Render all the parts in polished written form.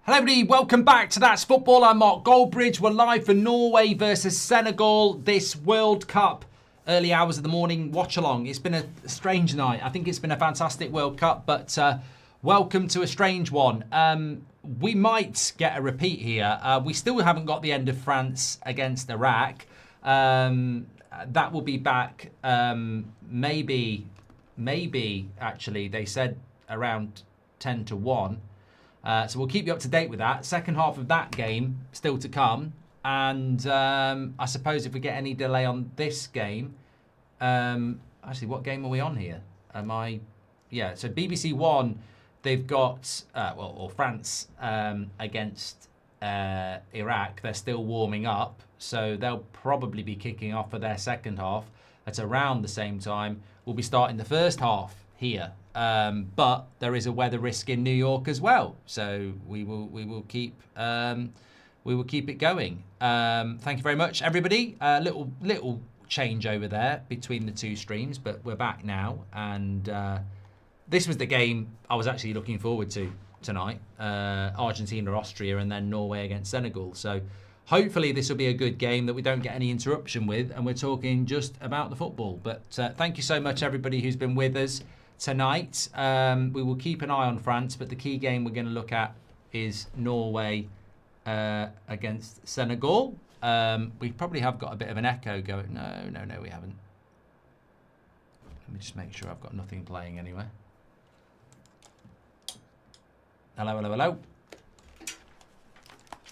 Hello everybody, welcome back to That's Football. I'm Mark Goldbridge. We're live for Norway versus Senegal this World Cup. Early hours of the morning, Watchalong. It's been a strange night. I think it's been a fantastic World Cup, but welcome to a strange one. We might get a repeat here. We still haven't got the end of France against Iraq. That will be back maybe, actually, they said around 10 to 1. So we'll keep you up to date with that. Second half of that game still to come. And I suppose if we get any delay on this game, actually, what game are we on here? Yeah, so BBC One, they've got, or France against Iraq. They're still warming up. So they'll probably be kicking off for their second half at around the same time. We'll be starting the first half here. But there is a weather risk in New York as well, so we will keep it going. Thank you very much, everybody. Little change over there between the two streams, but we're back now, and this was the game I was actually looking forward to tonight. Argentina, Austria, and then Norway against Senegal. So hopefully this will be a good game that we don't get any interruption with, and we're talking just about the football. But thank you so much, everybody who's been with us tonight. We will keep an eye on France, but the key game we're going to look at is Norway against Senegal. We probably have got a bit of an echo going. No, we haven't. Let me just make sure I've got nothing playing anywhere. Hello.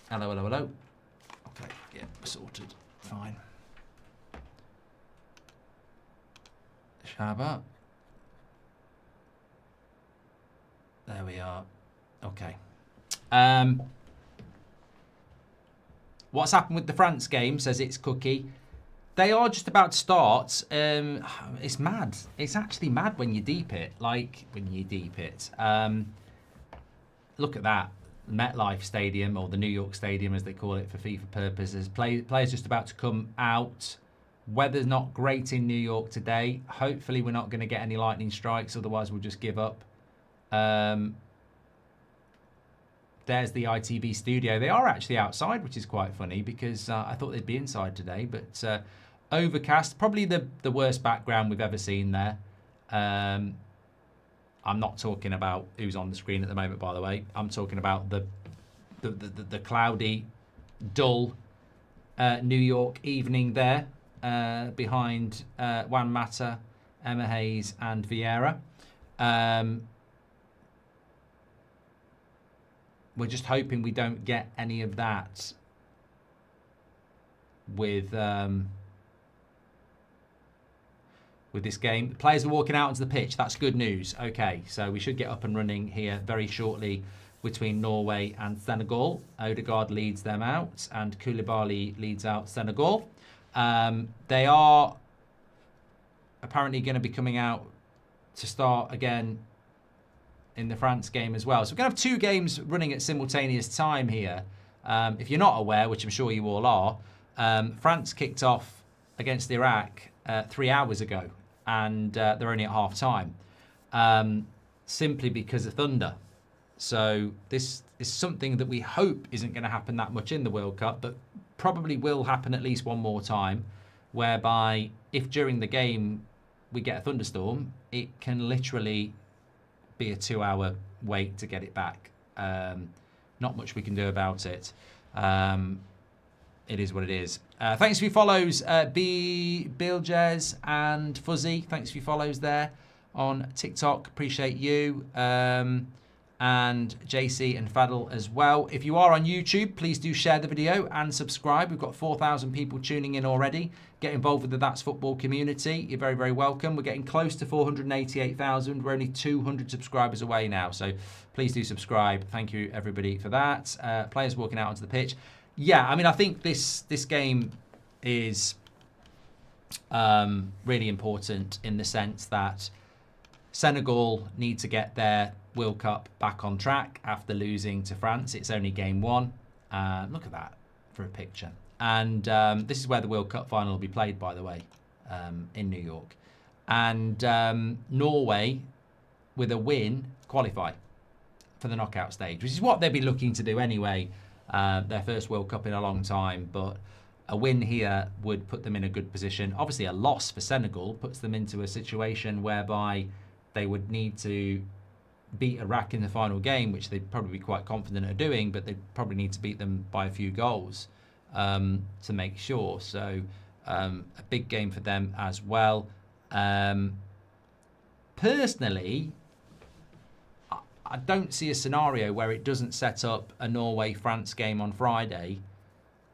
Hello. Okay, yeah, sorted. Fine. Shaba. There we are. Okay. What's happened with the France game, says it's Cookie. They are just about to start. It's mad. It's actually mad when you deep it. Look at that. MetLife Stadium, or the New York Stadium as they call it for FIFA purposes. Players just about to come out. Weather's not great in New York today. Hopefully we're not going to get any lightning strikes. Otherwise we'll just give up. There's the ITV studio. They are actually outside, which is quite funny because I thought they'd be inside today. But overcast, probably the worst background we've ever seen there. I'm not talking about who's on the screen at the moment, by the way. I'm talking about the cloudy, dull New York evening there behind Juan Mata, Emma Hayes, and Vieira. We're just hoping we don't get any of that with this game. The players are walking out onto the pitch. That's good news. Okay, so we should get up and running here very shortly between Norway and Senegal. Odegaard leads them out, and Koulibaly leads out Senegal. They are apparently going to be coming out to start again in the France game as well. So we're going to have two games running at simultaneous time here. If you're not aware, which I'm sure you all are, France kicked off against Iraq 3 hours ago, and they're only at half time, simply because of thunder. So this is something that we hope isn't going to happen that much in the World Cup, but probably will happen at least one more time, whereby if during the game we get a thunderstorm, it can literally be a 2-hour wait to get it back. Not much we can do about it. It is what it is. Thanks for your follows, Biljez and Fuzzy. Thanks for your follows there on TikTok. Appreciate you. And JC and Fadl as well. If you are on YouTube, please do share the video and subscribe. We've got 4,000 people tuning in already. Get involved with the That's Football community. You're very, very welcome. We're getting close to 488,000. We're only 200 subscribers away now. So please do subscribe. Thank you, everybody, for that. Players walking out onto the pitch. Yeah, I mean, I think this game is really important in the sense that Senegal need to get their World Cup back on track after losing to France. It's only game one. Look at that for a picture. And this is where the World Cup final will be played, by the way, in New York. And Norway, with a win, qualify. for the knockout stage, which is what they'd be looking to do anyway. Their first World Cup in a long time, but a win here would put them in a good position. Obviously, a loss for Senegal puts them into a situation whereby they would need to beat Iraq in the final game, which they'd probably be quite confident of doing, but they'd probably need to beat them by a few goals to make sure. So a big game for them as well. Personally, I don't see a scenario where it doesn't set up a Norway-France game on Friday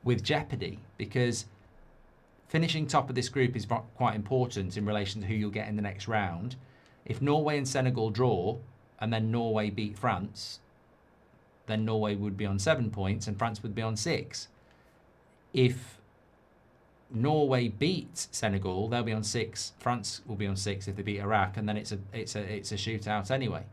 with jeopardy, because finishing top of this group is quite important in relation to who you'll get in the next round. If Norway and Senegal draw and then Norway beat France, then Norway would be on 7 points and France would be on 6. If Norway beat Senegal, they'll be on 6. France will be on 6 if they beat Iraq, and then it's a shootout anyway.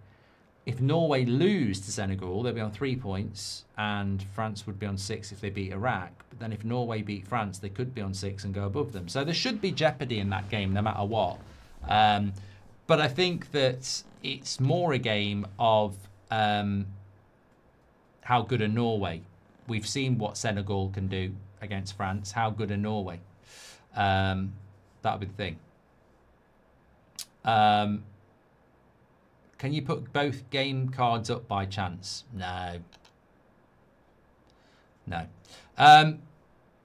If Norway lose to Senegal, they'll be on 3 points, and France would be on 6 if they beat Iraq. But then if Norway beat France, they could be on 6 and go above them. So there should be jeopardy in that game, no matter what. But I think that it's more a game of how good are Norway. We've seen what Senegal can do against France. How good are Norway? That'll be the thing. Can you put both game cards up by chance? No. No.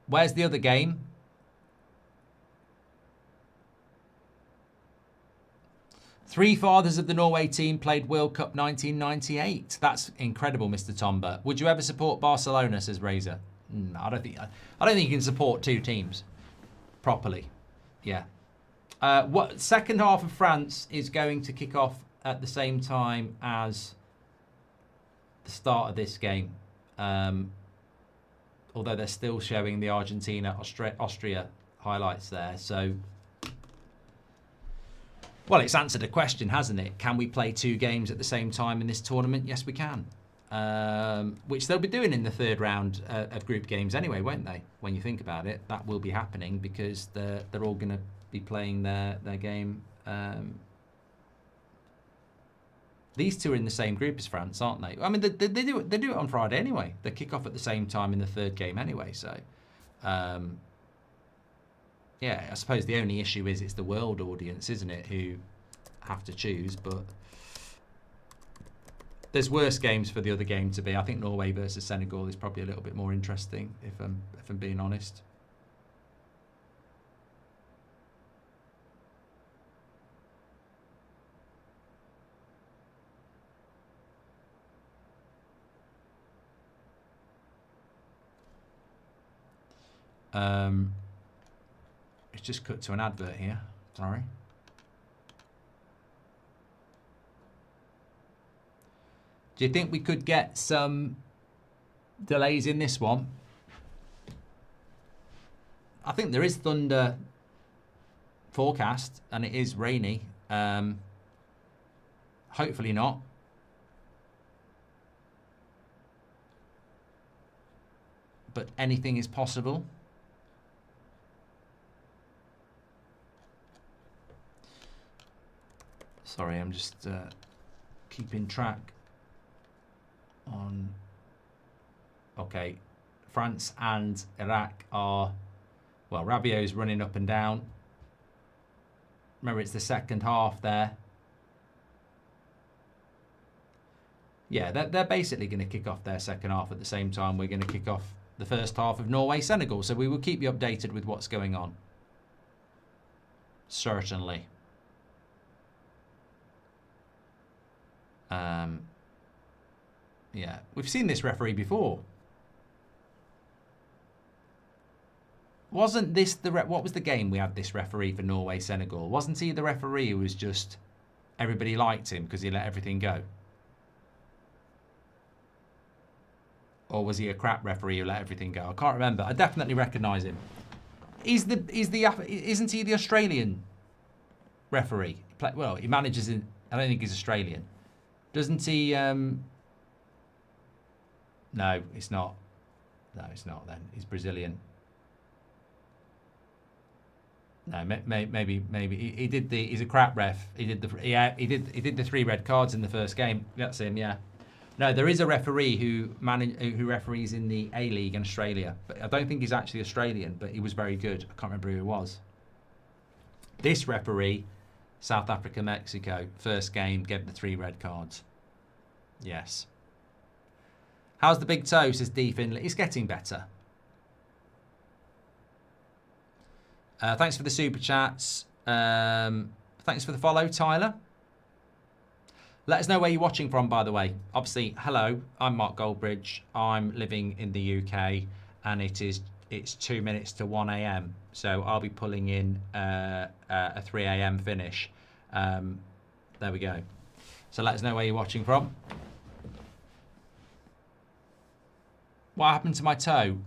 Where's the other game? Three fathers of the Norway team played World Cup 1998. That's incredible, Mr. Tomba. Would you ever support Barcelona, says Razor? I don't think you can support two teams properly. Yeah. What second half of France is going to kick off at the same time as the start of this game, although they're still showing the Argentina-Austria highlights there. So, well, it's answered a question, hasn't it? Can we play two games at the same time in this tournament? Yes, we can. Which they'll be doing in the third round of group games anyway, won't they? When you think about it, that will be happening because they're all going to be playing their game. These two are in the same group as France, aren't they? I mean, they do it on Friday anyway. They kick off at the same time in the third game anyway. So, yeah, I suppose the only issue is it's the world audience, isn't it, who have to choose. But there's worse games for the other game to be. I think Norway versus Senegal is probably a little bit more interesting, if I'm being honest. It's just cut to an advert here. Sorry. Do you think we could get some delays in this one? I think there is thunder forecast and it is rainy. Hopefully not. But anything is possible. Sorry, I'm just keeping track on... Okay, France and Iraq are... Well, Rabiot's running up and down. Remember, it's the second half there. Yeah, they're basically going to kick off their second half at the same time we're going to kick off the first half of Norway-Senegal. So we will keep you updated with what's going on. Certainly. Yeah, we've seen this referee before. Wasn't this the... What was the game we had this referee for Norway-Senegal? Wasn't he the referee who was just... Everybody liked him because he let everything go? Or was he a crap referee who let everything go? I can't remember. I definitely recognise him. Isn't he the Australian referee? Well, he manages in... I don't think he's Australian. Doesn't he... No, it's not. No, it's not then. He's Brazilian. No, maybe he did the... He's a crap ref. He did the... Yeah, he did the 3 red cards in the first game. That's him, yeah. No, there is a referee who referees in the A-League in Australia. But I don't think he's actually Australian, but he was very good. I can't remember who it was. This referee, South Africa, Mexico, first game, gave the 3 red cards. Yes. How's the big toe, says D. Finley. It's getting better. Thanks for the super chats. Thanks for the follow, Tyler. Let us know where you're watching from, by the way. Obviously, hello, I'm Mark Goldbridge. I'm living in the UK, and it's 2 minutes to 1 a.m. So I'll be pulling in a 3 a.m. finish. There we go. So let us know where you're watching from. What happened to my toe?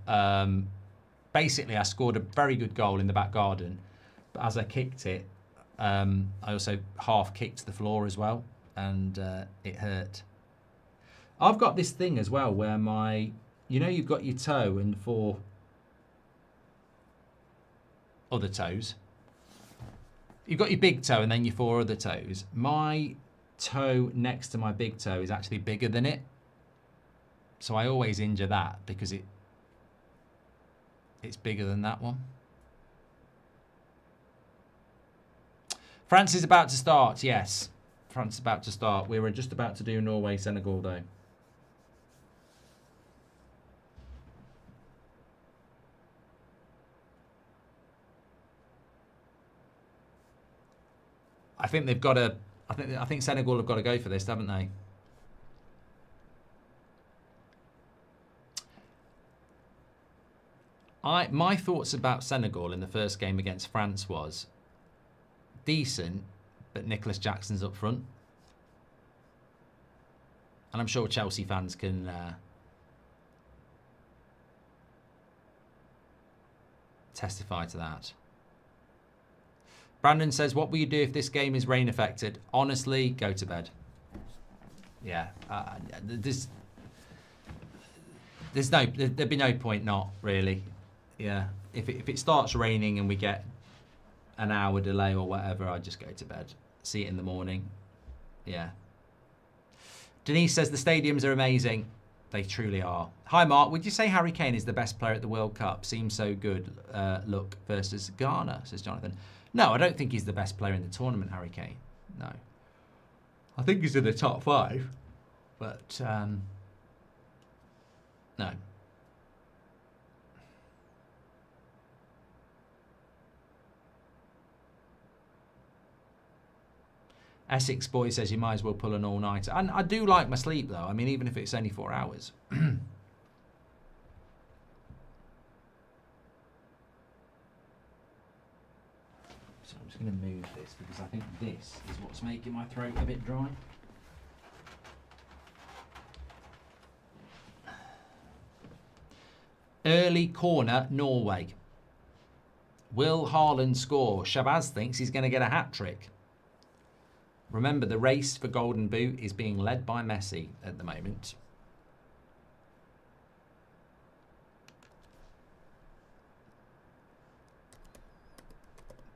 Basically, I scored a very good goal in the back garden, but as I kicked it, I also half kicked the floor as well, and it hurt. I've got this thing as well where you've got your toe and 4 other toes. You've got your big toe and then your 4 other toes. My toe next to my big toe is actually bigger than it. So I always injure that because it's bigger than that one. France is about to start, yes. France is about to start. We were just about to do Norway, Senegal though. I think they've got to. I think Senegal have got to go for this, haven't they? My thoughts about Senegal in the first game against France was decent, but Nicholas Jackson's up front, and I'm sure Chelsea fans can testify to that. Brandon says, what will you do if this game is rain affected? Honestly, go to bed. Yeah, there'd be no point not, really. Yeah, if it starts raining and we get an hour delay or whatever, I'd just go to bed. See it in the morning. Yeah. Denise says, the stadiums are amazing. They truly are. Hi, Mark. Would you say Harry Kane is the best player at the World Cup? Seems so good. Look versus Ghana, says Jonathan. No, I don't think he's the best player in the tournament, Harry Kane. No. I think he's in the top 5. But, no. Essex boy says you might as well pull an all-nighter. And I do like my sleep, though. I mean, even if it's only 4 hours. So I'm just going to move this because I think this is what's making my throat a bit dry. Early corner, Norway. Will Haaland score? Shabazz thinks he's going to get a hat-trick. Remember, the race for Golden Boot is being led by Messi at the moment.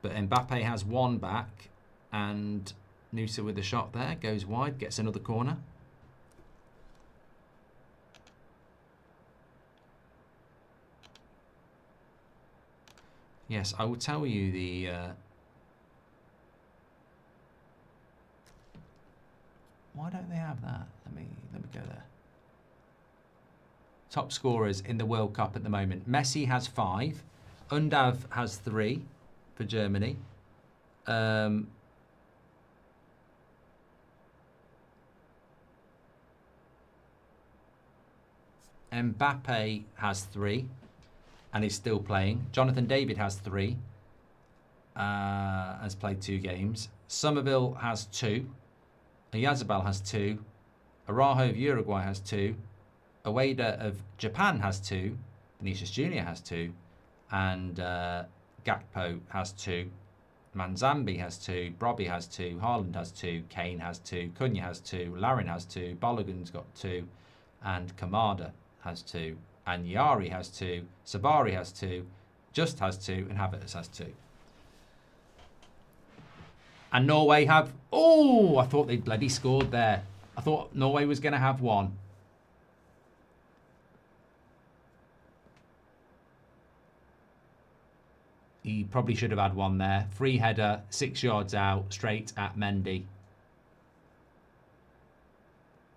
But Mbappe has one back, and Nusa with a shot there, goes wide, gets another corner. Yes, I will tell you the... Why don't they have that? Let me go there. Top scorers in the World Cup at the moment. Messi has 5. Undav has 3 for Germany. Mbappe has 3 and is still playing. Jonathan David has 3. Has played 2 games. Somerville has 2. Yazabal has 2. Araujo of Uruguay has 2. Ueda of Japan has 2. Vinicius Jr. has 2. And Gakpo has 2. Manzambi has 2. Brobby has 2. Haaland has 2. Kane has 2. Cunha has 2. Larin has 2. Balogun's got 2. And Kamada has 2. And Yari has 2. Sabari has 2. Just has 2. And Havertz has 2. And Norway have... Oh, I thought they bloody scored there. I thought Norway was going to have 1. He probably should have had one there. Free header, 6 yards out, straight at Mendy.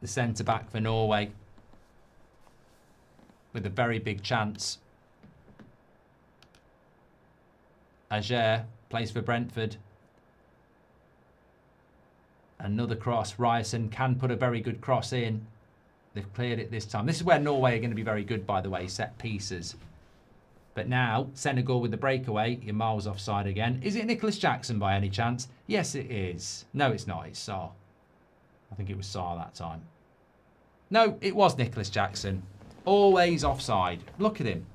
The centre-back for Norway. With a very big chance. Ager plays for Brentford. Another cross. Ryerson can put a very good cross in. They've cleared it this time. This is where Norway are going to be very good, by the way, set pieces. But now, Senegal with the breakaway. You're miles offside again. Is it Nicholas Jackson by any chance? Yes, it is. No, it's not. It's Sarr. I think it was Sarr that time. No, it was Nicholas Jackson. Always offside. Look at him.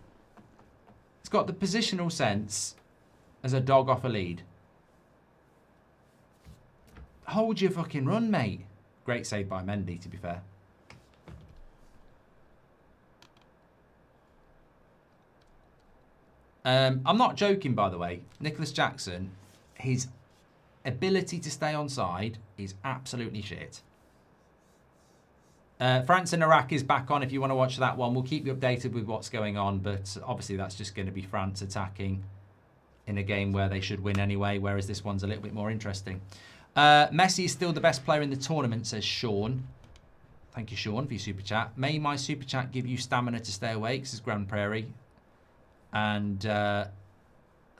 He's got the positional sense as a dog off a lead. Hold your fucking run, mate. Great save by Mendy, to be fair. I'm not joking, by the way. Nicholas Jackson, his ability to stay onside is absolutely shit. France and Iraq is back on if you want to watch that one. We'll keep you updated with what's going on, but obviously that's just going to be France attacking in a game where they should win anyway, whereas this one's a little bit more interesting. Messi is still the best player in the tournament, says Sean. Thank you, Sean, for your super chat. May my super chat give you stamina to stay awake, says Grand Prairie. And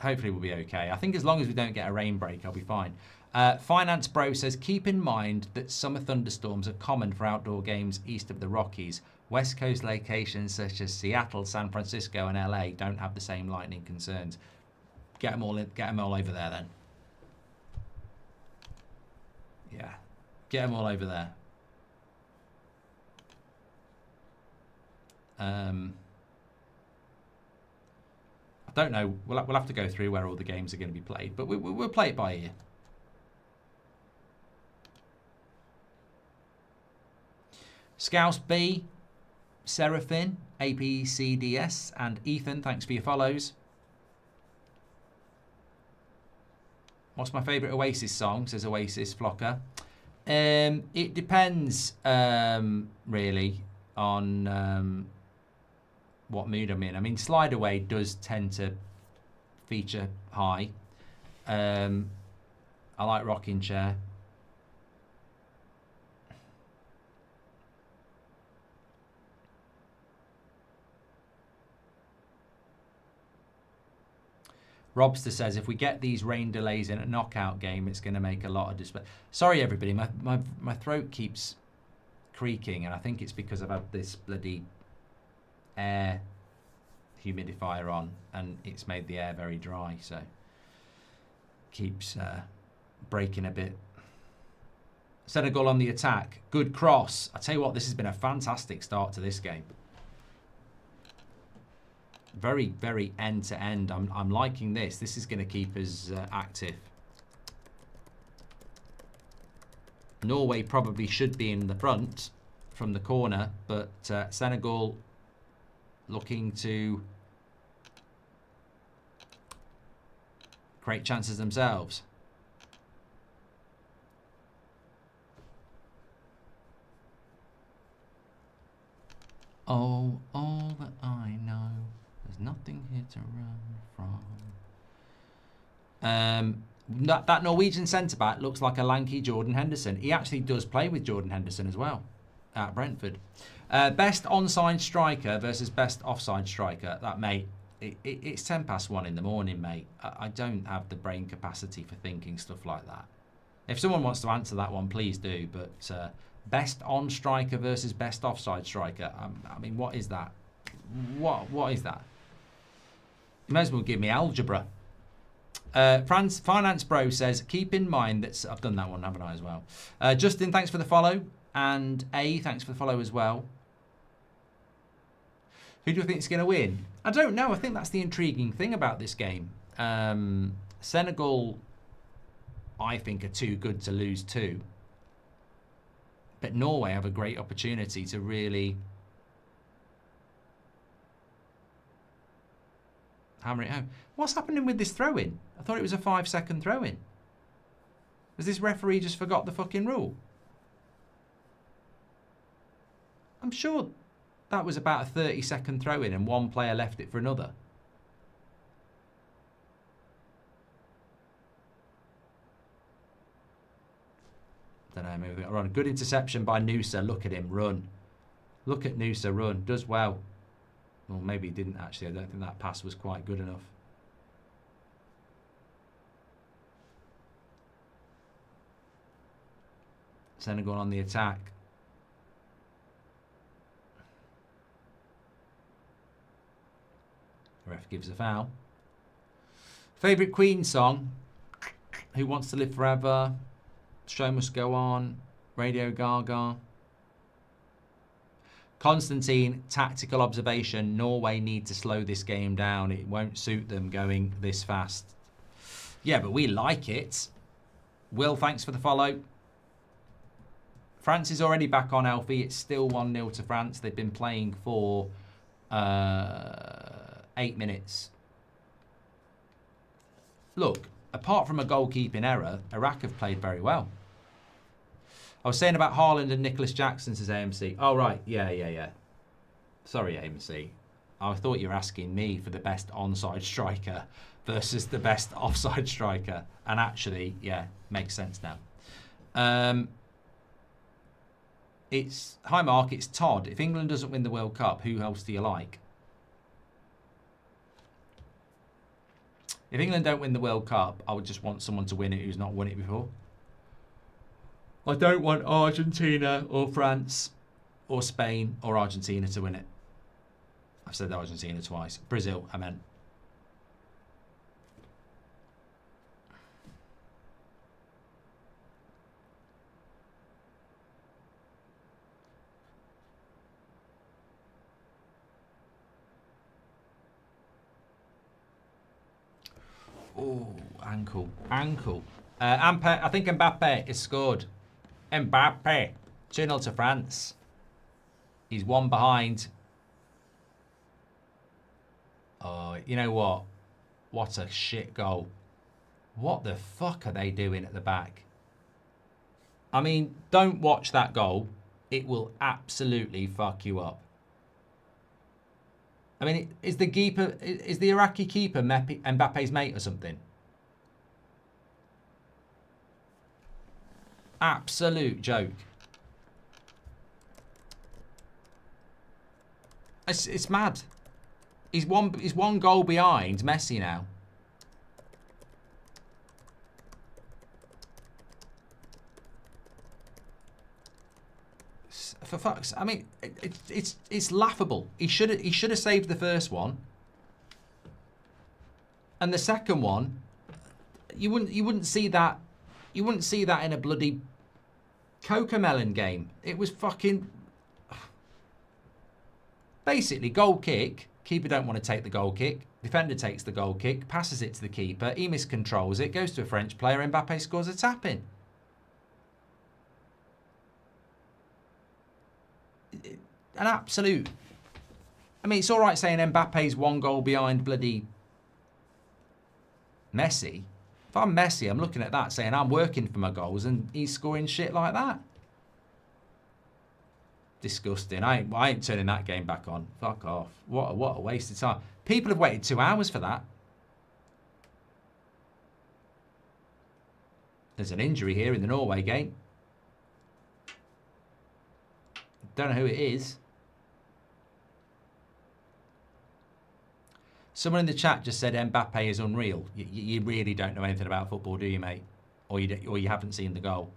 hopefully we'll be okay. I think as long as we don't get a rain break, I'll be fine. Finance Bro says, keep in mind that summer thunderstorms are common for outdoor games east of the Rockies. West Coast locations such as Seattle, San Francisco and LA don't have the same lightning concerns. Get them all over there then. Yeah, get them all over there. I don't know. We'll have to go through where all the games are going to be played, but we'll play it by ear. Scouse B, Seraphin, APCDS, and Ethan, thanks for your follows. What's my favourite Oasis song, says Oasis Flocker. It depends, really, on what mood I'm in. I mean, Slide Away does tend to feature high. I like Rocking Chair. Robster says, if we get these rain delays in a knockout game, it's going to make a lot of display. Sorry, everybody. My throat keeps creaking, and I think it's because I've had this bloody air humidifier on, and it's made the air very dry, so keeps breaking a bit. Senegal on the attack. Good cross. I tell you what, this has been a fantastic start to this game. Very, very end to end. I'm liking this. This is going to keep us active. Norway probably should be in the front from the corner, but Senegal looking to create chances themselves. Oh, all that I know. There's nothing here to run from. That Norwegian centre-back looks like a lanky Jordan Henderson. He actually does play with Jordan Henderson as well at Brentford. Best onside striker versus best offside striker. That, mate, it's 10 past 1 in the morning, mate. I don't have the brain capacity for thinking stuff like that. If someone wants to answer that one, please do. But best on striker versus best offside striker. I mean, what is that? What is that? You may as well give me algebra. Finance Bro says, keep in mind that... I've done that one, haven't I, as well? Justin, thanks for the follow. And A, thanks for the follow as well. Who do you think is going to win? I don't know. I think that's the intriguing thing about this game. Senegal, I think, are too good to lose to. But Norway have a great opportunity to really... hammer it home. What's happening with this throw-in? I thought it was a 5-second throw-in. Has this referee just forgot the fucking rule? I'm sure that was about a 30-second throw-in and one player left it for another. Don't know, maybe run. Good interception by Noosa. Look at him run. Look at Noosa run. Does well. Well, maybe he didn't actually. I don't think that pass was quite good enough. Senegal on the attack. The ref gives a foul. Favourite Queen song? Who Wants to Live Forever? Show Must Go On. Radio Gaga. Constantine, tactical observation. Norway need to slow this game down. It won't suit them going this fast. Yeah, but we like it. Will, thanks for the follow. France is already back on, Alfie. It's still 1-0 to France. They've been playing for 8 minutes. Look, apart from a goalkeeping error, Iraq have played very well. I was saying about Haaland and Nicholas Jackson, says AMC. Oh, right. Yeah. Sorry, AMC. I thought you were asking me for the best onside striker versus the best offside striker. And actually, yeah, makes sense now. Hi, Mark. It's Todd. If England doesn't win the World Cup, who else do you like? If England don't win the World Cup, I would just want someone to win it who's not won it before. I don't want Argentina or France or Spain or Argentina to win it. I've said Argentina twice. Brazil, I meant. Oh, ankle. I think Mbappe is scored. Mbappe. 2-0 to France. He's one behind. Oh, you know what? What a shit goal. What the fuck are they doing at the back? I mean, don't watch that goal. It will absolutely fuck you up. I mean, is the Iraqi keeper Mbappe's mate or something? Absolute joke. It's mad. He's one goal behind Messi now. For fuck's, I mean, it's laughable. He should have saved the first one, and the second one, you wouldn't see that. You wouldn't see that in a bloody Cocomelon game. It was fucking basically goal kick. Keeper don't want to take the goal kick. Defender takes the goal kick, passes it to the keeper. He miscontrols it, goes to a French player. Mbappe scores a tap-in. An absolute. I mean, it's all right saying Mbappe's one goal behind bloody Messi. If I'm Messi, I'm looking at that saying I'm working for my goals and he's scoring shit like that. Disgusting. I ain't turning that game back on. Fuck off. What a waste of time. People have waited 2 hours for that. There's an injury here in the Norway game. Don't know who it is. Someone in the chat just said Mbappe is unreal. You really don't know anything about football, do you, mate? Or you haven't seen the goal.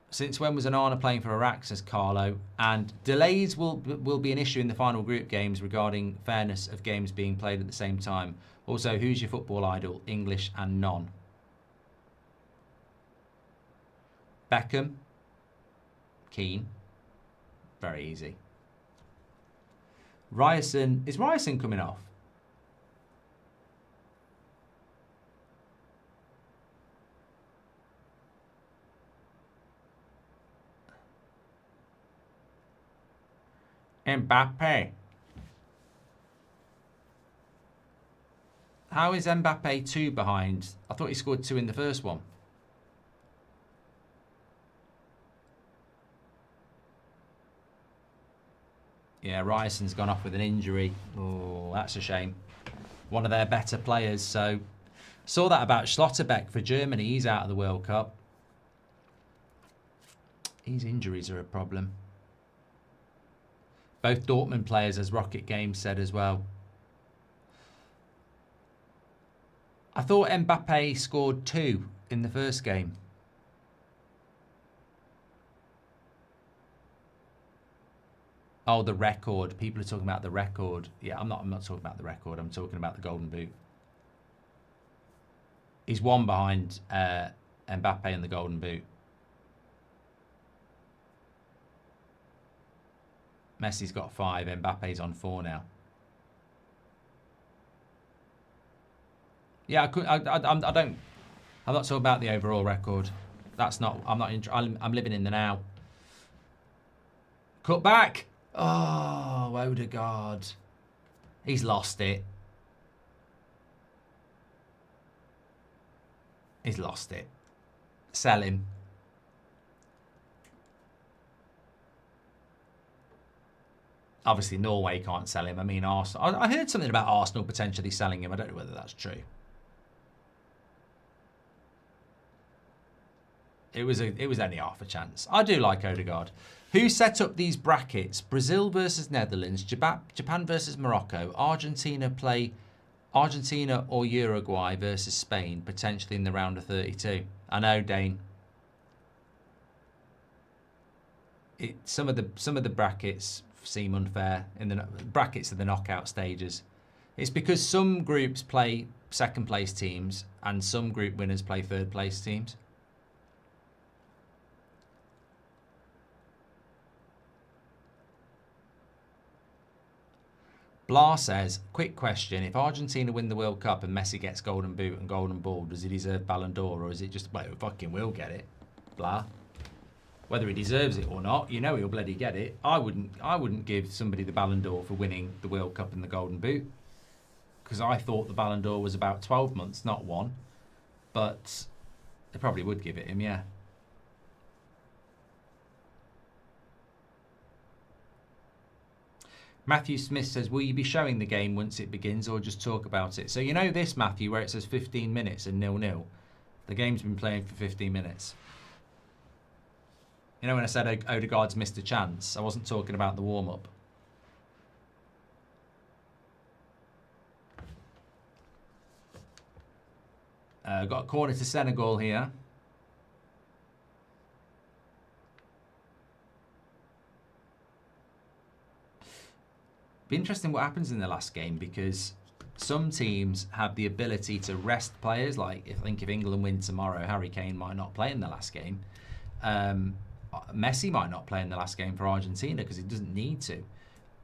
Since when was Onana playing for Iraq, says Carlo? And delays will be an issue in the final group games regarding fairness of games being played at the same time. Also, who's your football idol? English and non. Beckham. Keane. Very easy. Ryerson. Is Ryerson coming off? Mbappe. How is Mbappe 2 behind? I thought he scored 2 in the first one. Yeah, Ryerson's gone off with an injury. Oh, that's a shame. one of their better players. So saw that about Schlotterbeck for Germany. He's out of the World Cup. His injuries are a problem. Both Dortmund players, as Rocket Games said as well. I thought Mbappe scored 2 in the first game. Oh, the record. People are talking about the record. Yeah, I'm not talking about the record. I'm talking about the Golden Boot. He's 1 behind Mbappe in the Golden Boot. Messi's got 5. Mbappe's on 4 now. Yeah, I'm not talking about the overall record. That's not. I'm living in the now. Cut back. Oh, Odegaard. He's lost it. He's lost it. Sell him. Obviously, Norway can't sell him. I mean, Arsenal. I heard something about Arsenal potentially selling him. I don't know whether that's true. It was only half a chance. I do like Odegaard. Who set up these brackets? Brazil versus Netherlands, Japan versus Morocco, Argentina or Uruguay versus Spain, potentially in the round of 32. I know, Dane. Some of the brackets seem unfair in the brackets of the knockout stages. It's because some groups play second place teams and some group winners play third place teams. Blah says, quick question. If Argentina win the World Cup and Messi gets Golden Boot and Golden Ball, does he deserve Ballon d'Or, or is it just, well, he fucking will get it? Blah. Whether he deserves it or not, you know he'll bloody get it. I wouldn't give somebody the Ballon d'Or for winning the World Cup and the Golden Boot, because I thought the Ballon d'Or was about 12 months, not 1. But they probably would give it him, yeah. Matthew Smith says, will you be showing the game once it begins or just talk about it? So you know this, Matthew, where it says 15 minutes and 0-0? The game's been playing for 15 minutes. You know when I said Odegaard's missed a chance, I wasn't talking about the warm-up. Got a corner to Senegal here. Be interesting what happens in the last game, because some teams have the ability to rest players. Like, I think if England win tomorrow, Harry Kane might not play in the last game. Messi might not play in the last game for Argentina because he doesn't need to.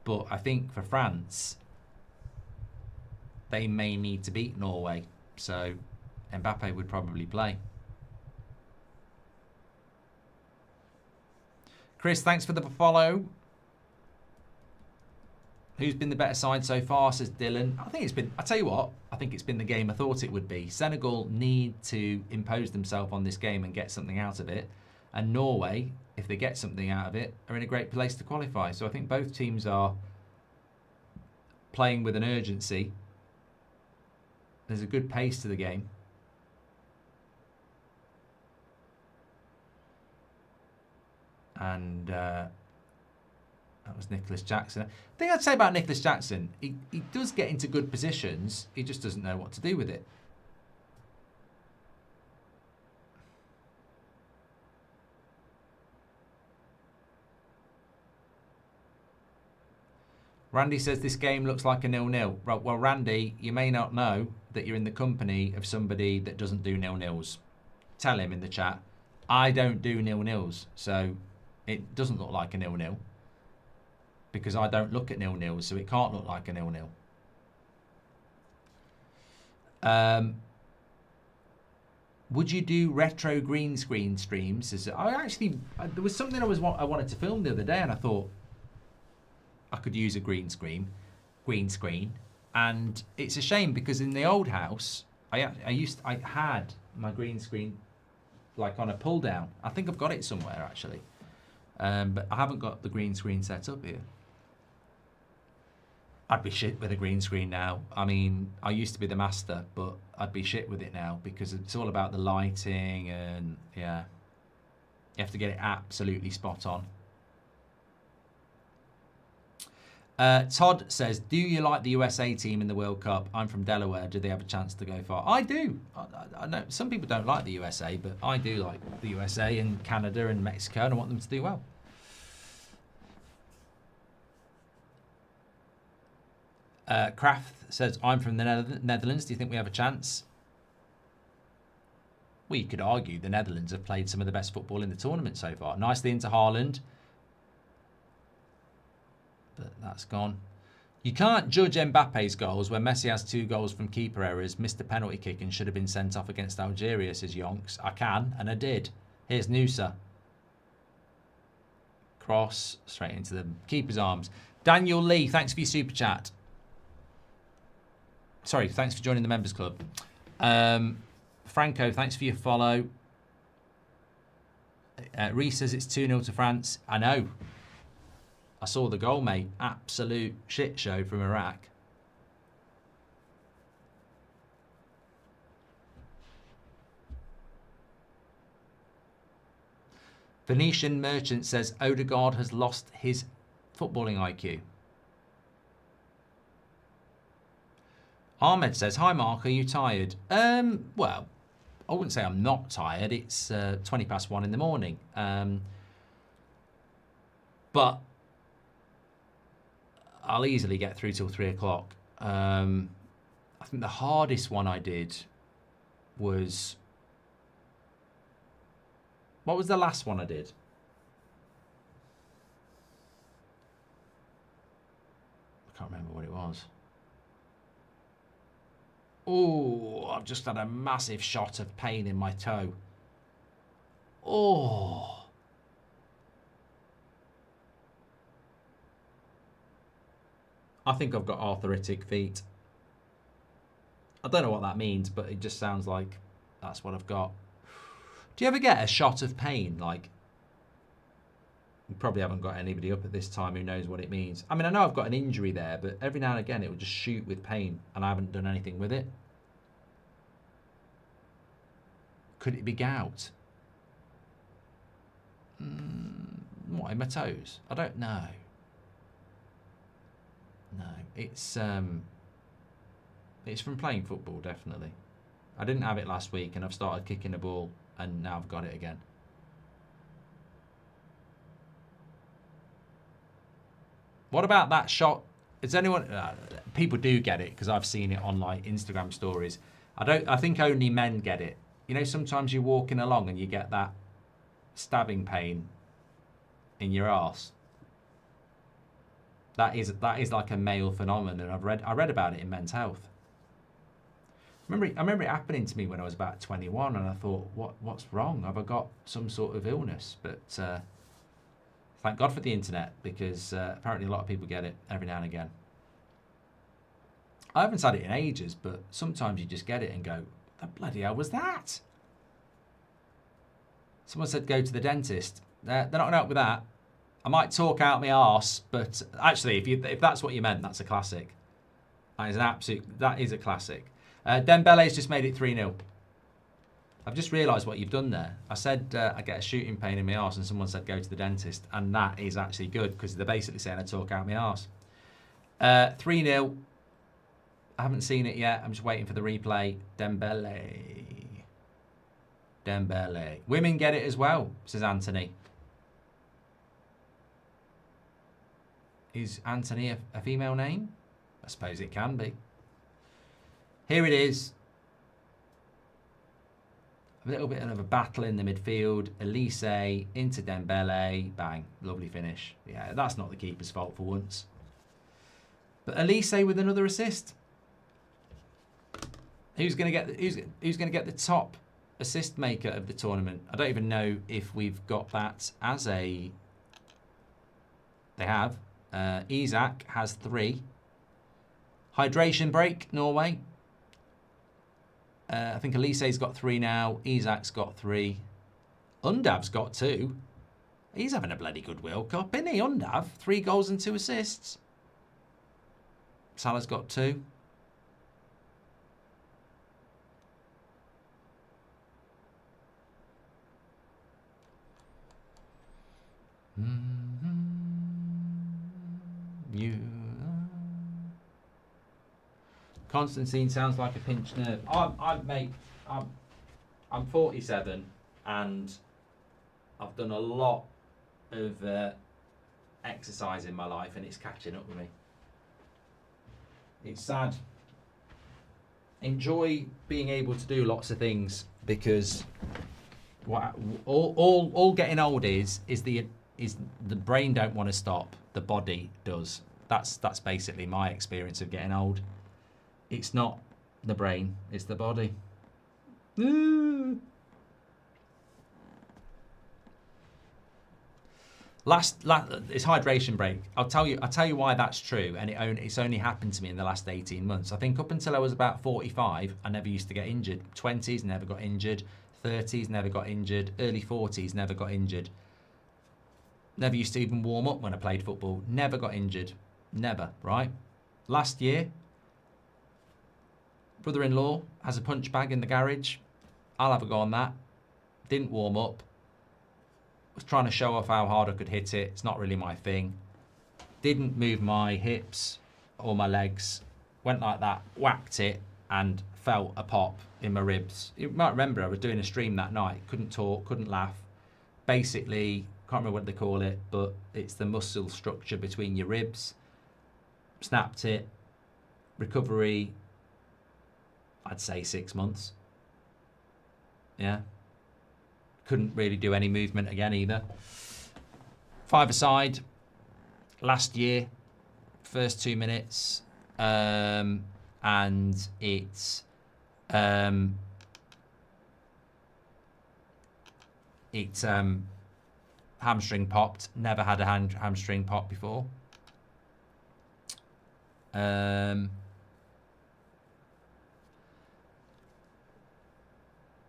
But I think for France, they may need to beat Norway. So Mbappe would probably play. Chris, thanks for the follow. Who's been the better side so far, says Dylan. I think it's been, I tell you what, I think it's been the game I thought it would be. Senegal need to impose themselves on this game and get something out of it. And Norway, if they get something out of it, are in a great place to qualify. So I think both teams are playing with an urgency. There's a good pace to the game. And that was Nicholas Jackson. The thing I'd say about Nicholas Jackson, he does get into good positions. He just doesn't know what to do with it. Randy says this game looks like a 0-0. Right, well, Randy, you may not know that you're in the company of somebody that doesn't do 0-0s. Tell him in the chat, I don't do 0-0s, so it doesn't look like a 0-0. Because I don't look at 0-0s, so it can't look like a 0-0. Would you do retro green screen streams? There was something I wanted to film the other day, and I thought I could use a green screen, and it's a shame because in the old house, I had my green screen like on a pull down. I think I've got it somewhere actually, but I haven't got the green screen set up here. I'd be shit with a green screen now. I mean, I used to be the master, but I'd be shit with it now because it's all about the lighting and, yeah. You have to get it absolutely spot on. Todd says, do you like the USA team in the World Cup? I'm from Delaware. Do they have a chance to go far? I do. I know some people don't like the USA, but I do like the USA and Canada and Mexico, and I want them to do well. Kraft says, I'm from the Netherlands. Do you think we have a chance? Well, you could argue the Netherlands have played some of the best football in the tournament so far. Nicely into Haaland. But that's gone. You can't judge Mbappe's goals when Messi has 2 goals from keeper errors, missed a penalty kick and should have been sent off against Algeria, says Yonks. I can, and I did. Here's Noosa. Cross, straight into the keeper's arms. Daniel Lee, thanks for your super chat. Sorry, thanks for joining the members club. Franco, thanks for your follow. Reese says it's 2-0 to France. I know. I saw the goal, mate. Absolute shit show from Iraq. Venetian Merchant says Odegaard has lost his footballing IQ. Ahmed says, hi Mark, are you tired? Well, I wouldn't say I'm not tired. It's 20 past 1 in the morning. But I'll easily get through till 3 o'clock. I think the hardest one I did was... What was the last one I did? I can't remember what it was. Oh, I've just had a massive shot of pain in my toe. Oh. I think I've got arthritic feet. I don't know what that means, but it just sounds like that's what I've got. Do you ever get a shot of pain? Like, you probably haven't got anybody up at this time who knows what it means. I mean, I know I've got an injury there, but every now and again it will just shoot with pain and I haven't done anything with it. Could it be gout? What, in my toes? I don't know. No, it's from playing football, definitely. I didn't have it last week and I've started kicking the ball and now I've got it again. What about that shot? Is anyone... people do get it because I've seen it on like Instagram stories. I think only men get it. You know, sometimes you're walking along and you get that stabbing pain in your arse. That is like a male phenomenon. I read about it in Men's Health. I remember it happening to me when I was about 21, and I thought, what's wrong? Have I got some sort of illness? But thank God for the internet, because apparently a lot of people get it every now and again. I haven't had it in ages, but sometimes you just get it and go, the bloody hell was that? Someone said go to the dentist. They're not going to help with that. I might talk out my arse, but actually, if that's what you meant, that's a classic. That is a classic. Dembele's just made it 3-0. I've just realised what you've done there. I said I get a shooting pain in my arse, and someone said go to the dentist, and that is actually good because they're basically saying I talk out my arse. 3-0. I haven't seen it yet. I'm just waiting for the replay. Dembele. Women get it as well, says Anthony. Is Anthony a female name? I suppose it can be. Here it is. A little bit of a battle in the midfield. Elise into Dembele. Bang. Lovely finish. Yeah, that's not the keeper's fault for once. But Elise with another assist. Who's going to get the top assist maker of the tournament? I don't even know if we've got that as a... They have. Isak has 3. Hydration break, Norway. I think Elise's got 3 now. Isak's got 3. Undav's got 2. He's having a bloody good World Cup, isn't he, Undav? 3 goals and 2 assists. Salah's got 2. You. Constantine sounds like a pinched nerve. I'm 47 and I've done a lot of exercise in my life and it's catching up with me. It's sad. Enjoy being able to do lots of things because what all getting old is the brain don't want to stop, the body does. That's basically my experience of getting old. It's not the brain, it's the body. It's hydration break. I'll tell you why that's true, and it's only happened to me in the last 18 months. I think up until I was about 45, I never used to get injured. 20s never got injured, 30s never got injured, early 40s never got injured. Never used to even warm up when I played football. Never got injured. Never, right? Last year, brother-in-law has a punch bag in the garage. I'll have a go on that. Didn't warm up. Was trying to show off how hard I could hit it. It's not really my thing. Didn't move my hips or my legs. Went like that, whacked it, and felt a pop in my ribs. You might remember I was doing a stream that night. Couldn't talk, couldn't laugh. Basically, can't remember what they call it, but it's the muscle structure between your ribs. Snapped it. Recovery, I'd say 6 months. Yeah. Couldn't really do any movement again either. 5-a-side last year, first 2 minutes, and it's hamstring popped. Never had a hamstring pop before.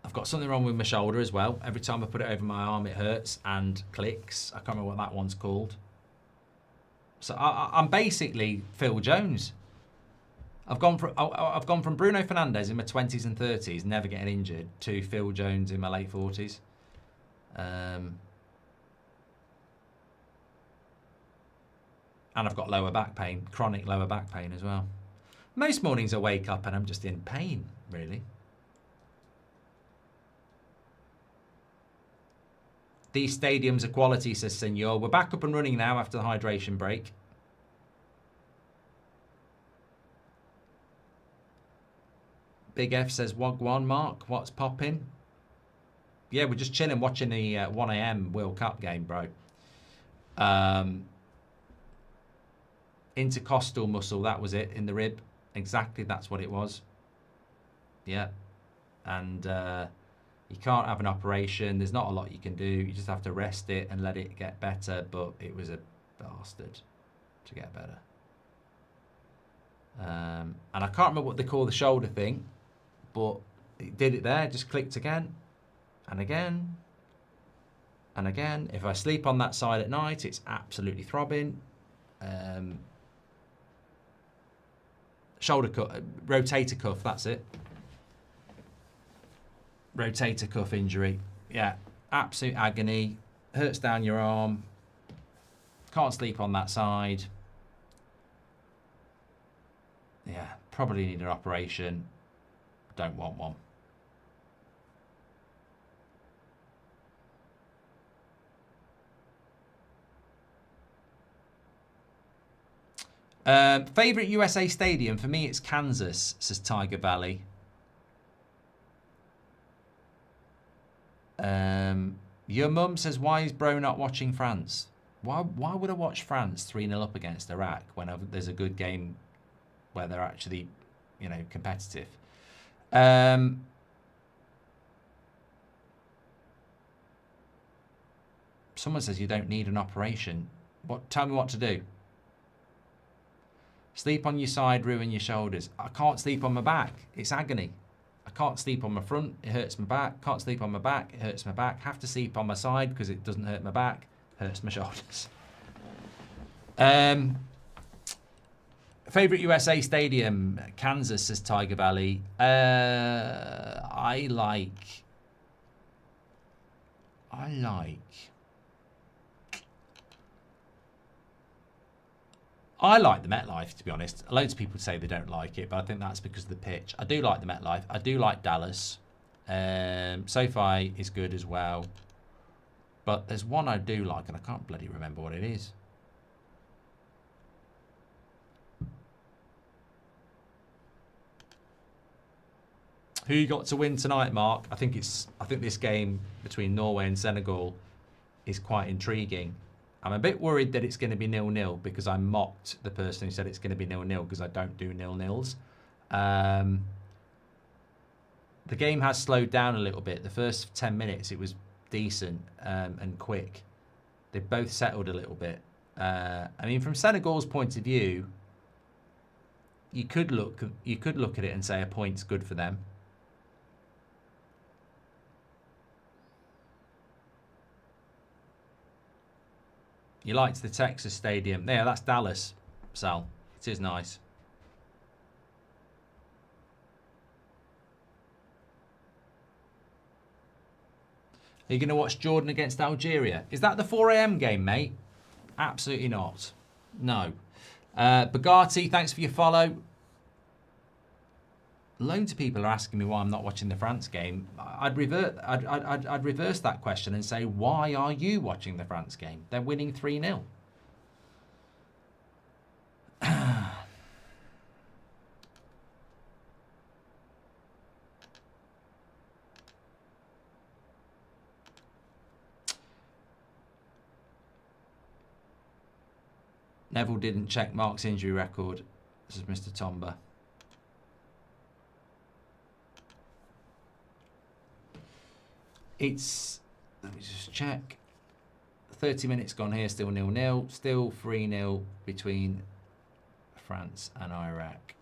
I've got something wrong with my shoulder as well. Every time I put it over my arm, it hurts and clicks. I can't remember what that one's called. So I'm basically Phil Jones. I've gone from Bruno Fernandes in my 20s and 30s, never getting injured, to Phil Jones in my late 40s. And I've got lower back pain, chronic lower back pain as well. Most mornings I wake up and I'm just in pain, really. These stadiums are quality, says Senor. We're back up and running now after the hydration break. Big F says, Wagwan, Mark, what's popping? Yeah, we're just chilling, watching the 1 a.m. World Cup game, bro. Intercostal muscle, that was it, in the rib. Exactly, that's what it was. Yeah. And you can't have an operation. There's not a lot you can do. You just have to rest it and let it get better. But it was a bastard to get better. And I can't remember what they call the shoulder thing, but it did it there. Just clicked again and again and again. If I sleep on that side at night, it's absolutely throbbing. Shoulder cuff, rotator cuff, that's it. Rotator cuff injury. Yeah, absolute agony. Hurts down your arm. Can't sleep on that side. Yeah, probably need an operation. Don't want one. Favourite USA stadium? For me, it's Kansas, says Tiger Valley. Your mum says, why is bro not watching France? Why would I watch France 3-0 up against Iraq when there's a good game where they're actually, you know, competitive? Someone says you don't need an operation. Tell me what to do. Sleep on your side, ruin your shoulders. I can't sleep on my back. It's agony. I can't sleep on my front. It hurts my back. Can't sleep on my back. It hurts my back. Have to sleep on my side because it doesn't hurt my back. Hurts my shoulders. Favorite USA stadium? Kansas, says Tiger Valley. I like the MetLife, to be honest. Loads of people say they don't like it, but I think that's because of the pitch. I do like the MetLife. I do like Dallas. SoFi is good as well. But there's one I do like, and I can't bloody remember what it is. Who you got to win tonight, Mark? I think this game between Norway and Senegal is quite intriguing. I'm a bit worried that it's going to be 0-0 because I mocked the person who said it's going to be 0-0 because I don't do 0-0s. The game has slowed down a little bit. The first 10 minutes, it was decent and quick. They both settled a little bit. I mean, from Senegal's point of view, you could look at it and say a point's good for them. You liked the Texas Stadium. Yeah, that's Dallas, Sal. It is nice. Are you going to watch Jordan against Algeria? Is that the 4 a.m. game, mate? Absolutely not. No. Bugatti, thanks for your follow. Loads of people are asking me why I'm not watching the France game. I'd reverse that question and say, why are you watching the France game? They're winning 3-0. Neville didn't check Mark's injury record. This is Mr. Tomba. It's, let me just check. 30 minutes gone here, still 0-0. Still 3-0 between France and Iraq.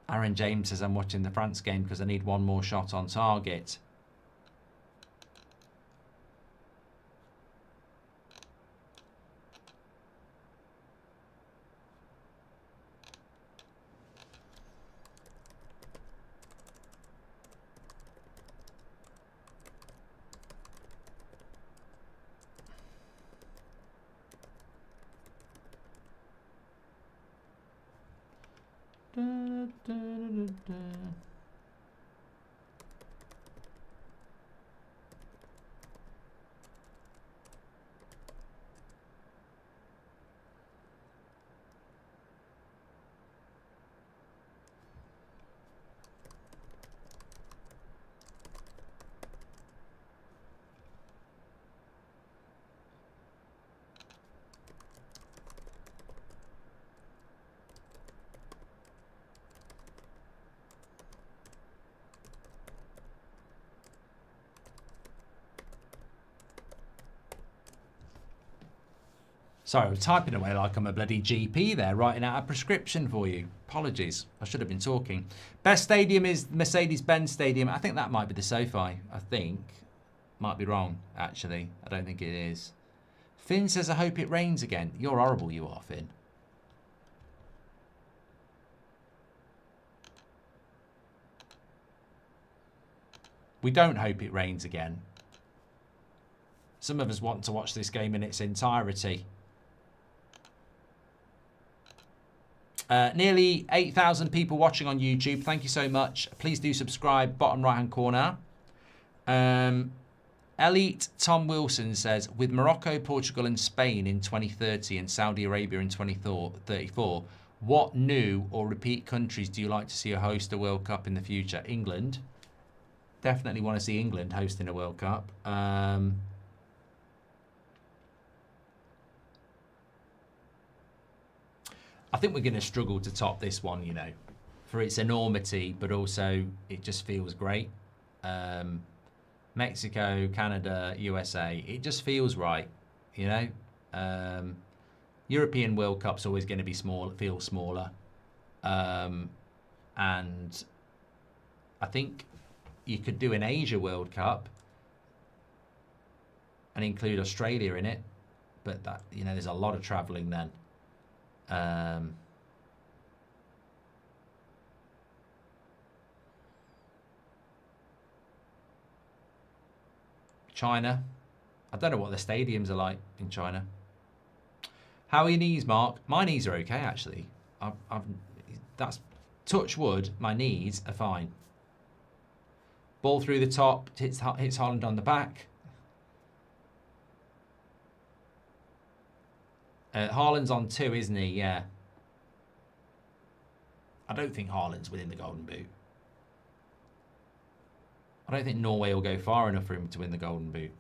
Aaron James says, I'm watching the France game because I need one more shot on target. Sorry, I'm typing away like I'm a bloody GP there, writing out a prescription for you. Apologies, I should have been talking. Best stadium is Mercedes-Benz Stadium. I think that might be the SoFi, I think. Might be wrong, actually. I don't think it is. Finn says, I hope it rains again. You're horrible, you are, Finn. We don't hope it rains again. Some of us want to watch this game in its entirety. Nearly 8,000 people watching on YouTube. Thank you so much. Please do subscribe, bottom right-hand corner. Elite Tom Wilson says, with Morocco, Portugal and Spain in 2030 and Saudi Arabia in 2034, what new or repeat countries do you like to see host a World Cup in the future? England. Definitely want to see England hosting a World Cup. I think we're going to struggle to top this one, you know, for its enormity, but also it just feels great. Mexico, Canada, USA, it just feels right, you know. European World Cup's always going to be feel smaller. And I think you could do an Asia World Cup and include Australia in it. but that, you know, there's a lot of travelling then. China. I don't know what the stadiums are like in China. How are your knees, Mark? My knees are okay, actually. That's touch wood. My knees are fine. Ball through the top, hits Haaland on the back. Haaland's on 2, isn't he? Yeah. I don't think Haaland's within the Golden Boot. I don't think Norway will go far enough for him to win the Golden Boot.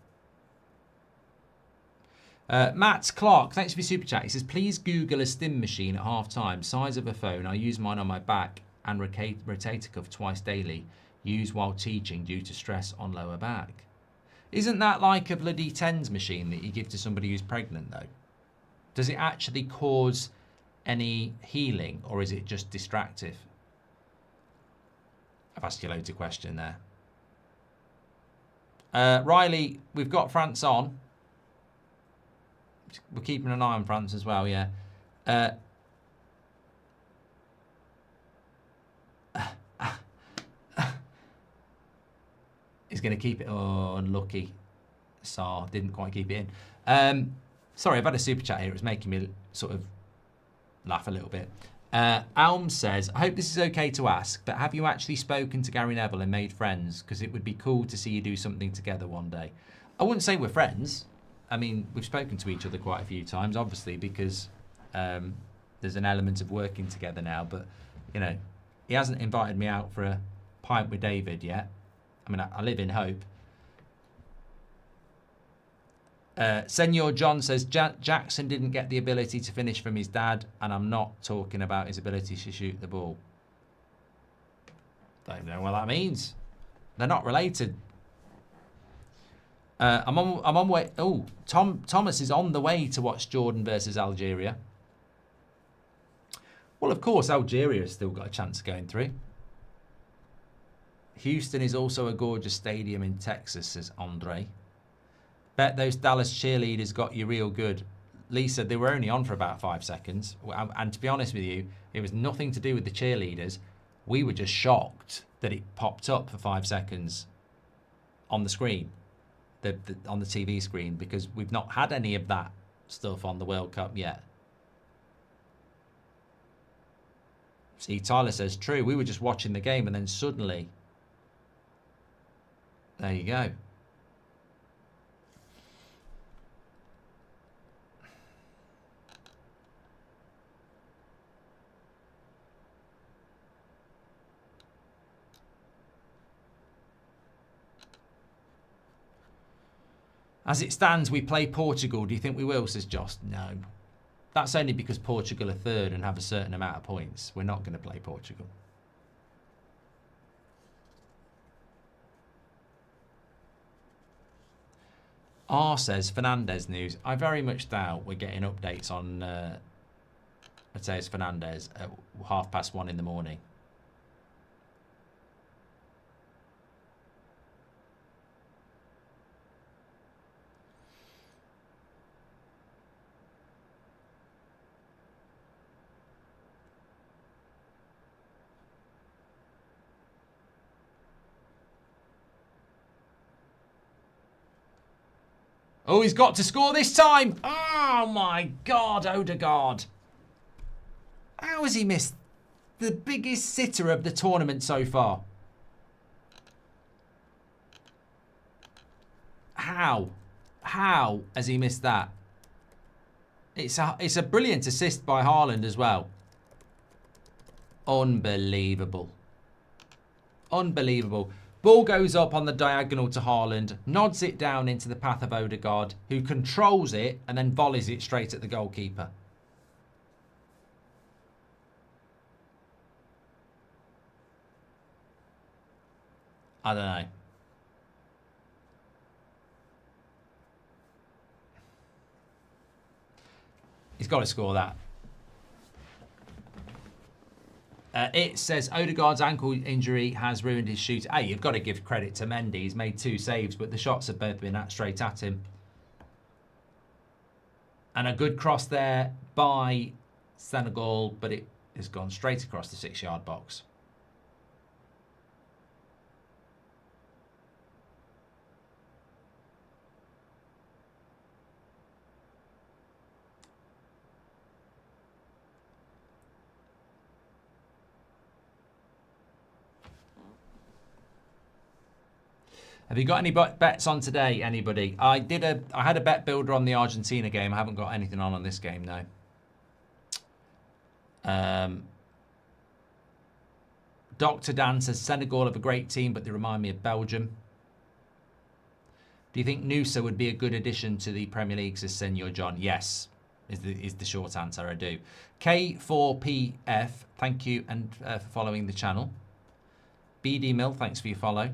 Matt Clark, thanks for your super chat. He says, please Google a stim machine at half time. Size of a phone. I use mine on my back and rotator cuff twice daily. Use while teaching due to stress on lower back. Isn't that like a bloody TENS machine that you give to somebody who's pregnant, though? Does it actually cause any healing, or is it just distractive? I've asked you loads of questions there. Riley, we've got France on. We're keeping an eye on France as well, yeah. He's going to keep it. Oh, unlucky. Sarr didn't quite keep it in. Sorry, I've had a super chat here. It was making me sort of laugh a little bit. Alm says, I hope this is okay to ask, but have you actually spoken to Gary Neville and made friends? Because it would be cool to see you do something together one day. I wouldn't say we're friends. I mean, we've spoken to each other quite a few times, obviously, because there's an element of working together now. But, you know, he hasn't invited me out for a pint with David yet. I mean, I live in hope. Senor John says, Jackson didn't get the ability to finish from his dad, and I'm not talking about his ability to shoot the ball. Don't even know what that means. They're not related. I'm on way. Oh, Thomas is on the way to watch Jordan versus Algeria. Well, of course, Algeria's still got a chance of going through. Houston is also a gorgeous stadium in Texas, says Andre. Bet those Dallas cheerleaders got you real good. Lisa, they were only on for about 5 seconds. And to be honest with you, it was nothing to do with the cheerleaders. We were just shocked that it popped up for 5 seconds on the screen, on the TV screen, because we've not had any of that stuff on the World Cup yet. See, Tyler says, true, we were just watching the game and then suddenly, there you go. As it stands, we play Portugal. Do you think we will, says Joss? No. That's only because Portugal are third and have a certain amount of points. We're not going to play Portugal. R says, Fernandez news. I very much doubt we're getting updates on Mateus Fernandez at 1:30 in the morning. Oh, he's got to score this time. Oh, my God, Odegaard. How has he missed the biggest sitter of the tournament so far? How? How has he missed that? It's a brilliant assist by Haaland as well. Unbelievable. Unbelievable. Ball goes up on the diagonal to Haaland, nods it down into the path of Odegaard, who controls it and then volleys it straight at the goalkeeper. I don't know. He's got to score that. It says Odegaard's ankle injury has ruined his shoot. Hey, you've got to give credit to Mendy. He's made 2 saves, but the shots have both been straight at him. And a good cross there by Senegal, but it has gone straight across the 6-yard box. Have you got any bets on today, anybody? I had a bet builder on the Argentina game. I haven't got anything on this game, no. Dr. Dan says Senegal have a great team, but they remind me of Belgium. Do you think Noosa would be a good addition to the Premier League, says Senor John? Yes, is the short answer, I do. K4PF, thank you and for following the channel. BD Mill, thanks for your follow.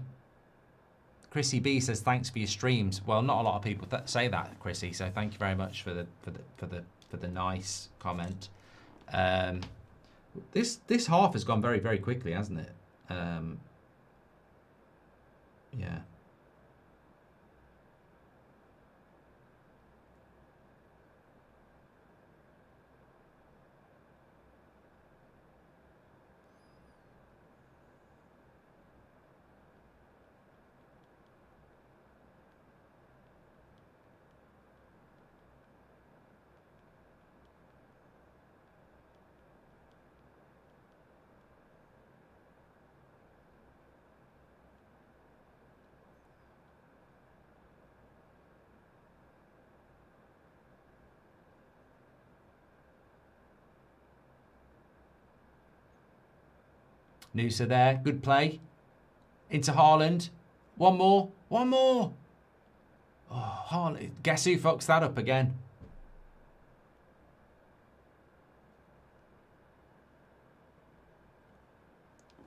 Chrissy B says thanks for your streams. Well, not a lot of people say that, Chrissy. So thank you very much for the nice comment. This half has gone very, very quickly, hasn't it? Yeah. Noosa there. Good play. Into Haaland. One more. One more. Oh, Haaland. Guess who fucks that up again?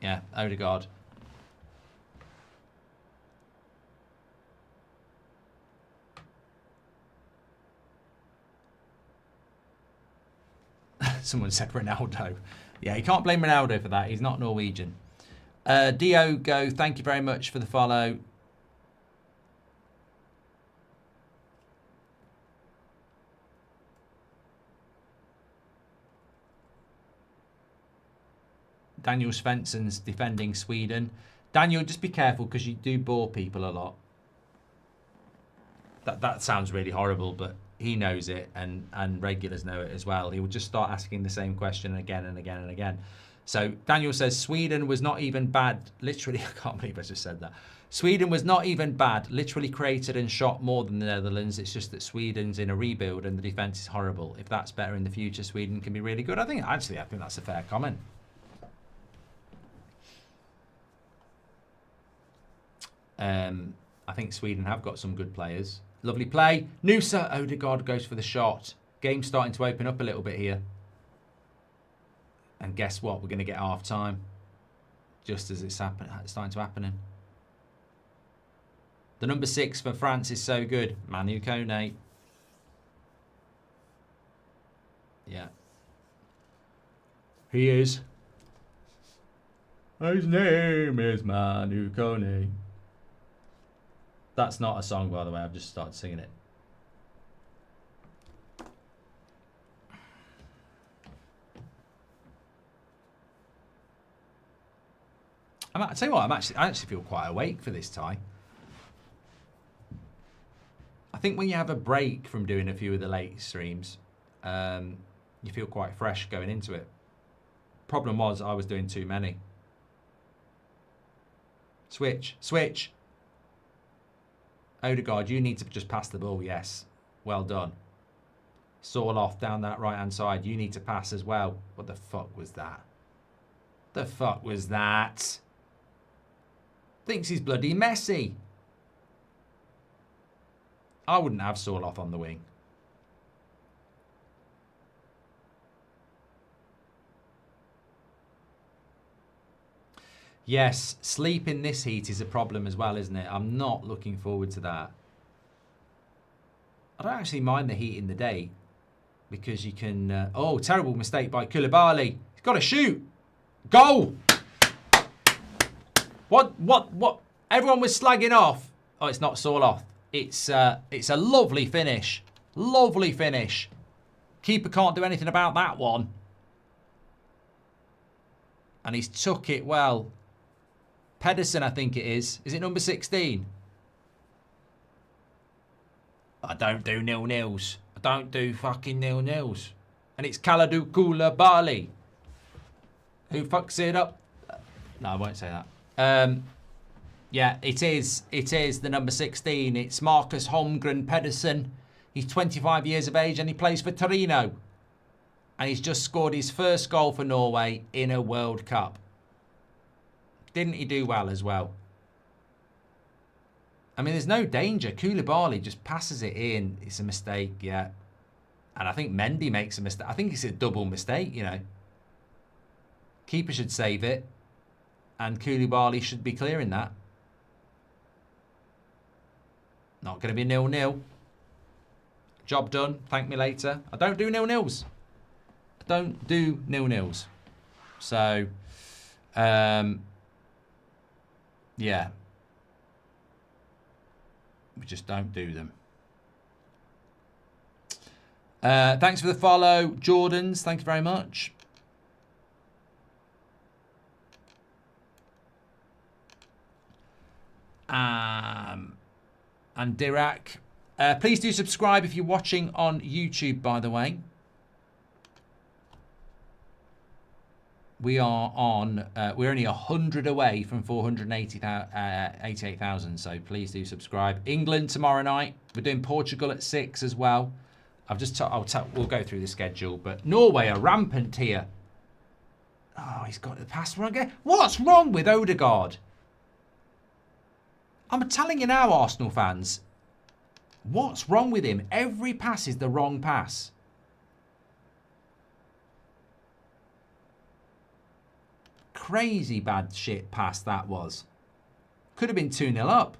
Yeah, Odegaard. Someone said Ronaldo. Yeah, you can't blame Ronaldo for that. He's not Norwegian. Diogo, thank you very much for the follow. Daniel Svensson's defending Sweden. Daniel, just be careful because you do bore people a lot. That sounds really horrible, but he knows it, and regulars know it as well. He will just start asking the same question again and again and again. So Daniel says Sweden was not even bad. Literally, I can't believe I just said that. Sweden was not even bad. Literally created and shot more than the Netherlands. It's just that Sweden's in a rebuild and the defence is horrible. If that's better in the future, Sweden can be really good. I think that's a fair comment. I think Sweden have got some good players. Lovely play. Noosa. Odegaard goes for the shot. Game's starting to open up a little bit here. And guess what? We're going to get half time. Just as it's starting to happen. The number 6 for France is so good. Manu Kone. Yeah. He is. His name is Manu Kone. That's not a song, by the way. I've just started singing it. I tell you what, I actually feel quite awake for this tie. I think when you have a break from doing a few of the late streams, you feel quite fresh going into it. Problem was, I was doing too many. Switch. Odegaard, you need to just pass the ball, yes. Well done. Sarr off down that right-hand side. You need to pass as well. What the fuck was that? The fuck was that? Thinks he's bloody Messi. I wouldn't have Sarr off on the wing. Yes, sleep in this heat is a problem as well, isn't it? I'm not looking forward to that. I don't actually mind the heat in the day because you can... oh, terrible mistake by Koulibaly. He's got to shoot. Goal! What? Everyone was slagging off. Oh, it's not Sarr off. It's a lovely finish. Lovely finish Keeper can't do anything about that one. And he's took it well. Pedersen, I think it is. Is it number 16? I don't do nil-nils. I don't do fucking nil-nils. And it's Kalidou Koulibaly who fucks it up. No, I won't say that. Yeah, it is. It is the number 16. It's Marcus Holmgren Pedersen. He's 25 years of age and he plays for Torino. And he's just scored his first goal for Norway in a World Cup. Didn't he do well as well? I mean, there's no danger. Koulibaly just passes it in. It's a mistake, yeah. And I think Mendy makes a mistake. I think it's a double mistake, you know. Keeper should save it. And Koulibaly should be clearing that. Not going to be 0-0. Job done. Thank me later. I don't do 0-0s. I don't do 0-0s. So, yeah. We just don't do them. Thanks for the follow, Jordans. Thank you very much. And Dirac. Please do subscribe if you're watching on YouTube, by the way. We are on, we're only 100 away from 488,000, so please do subscribe. England tomorrow night. We're doing Portugal at 6 as well. We'll go through the schedule, but Norway are rampant here. Oh, he's got the pass wrong again. What's wrong with Odegaard? I'm telling you now, Arsenal fans. What's wrong with him? Every pass is the wrong pass. Crazy bad shit pass that was. Could have been 2-0 up.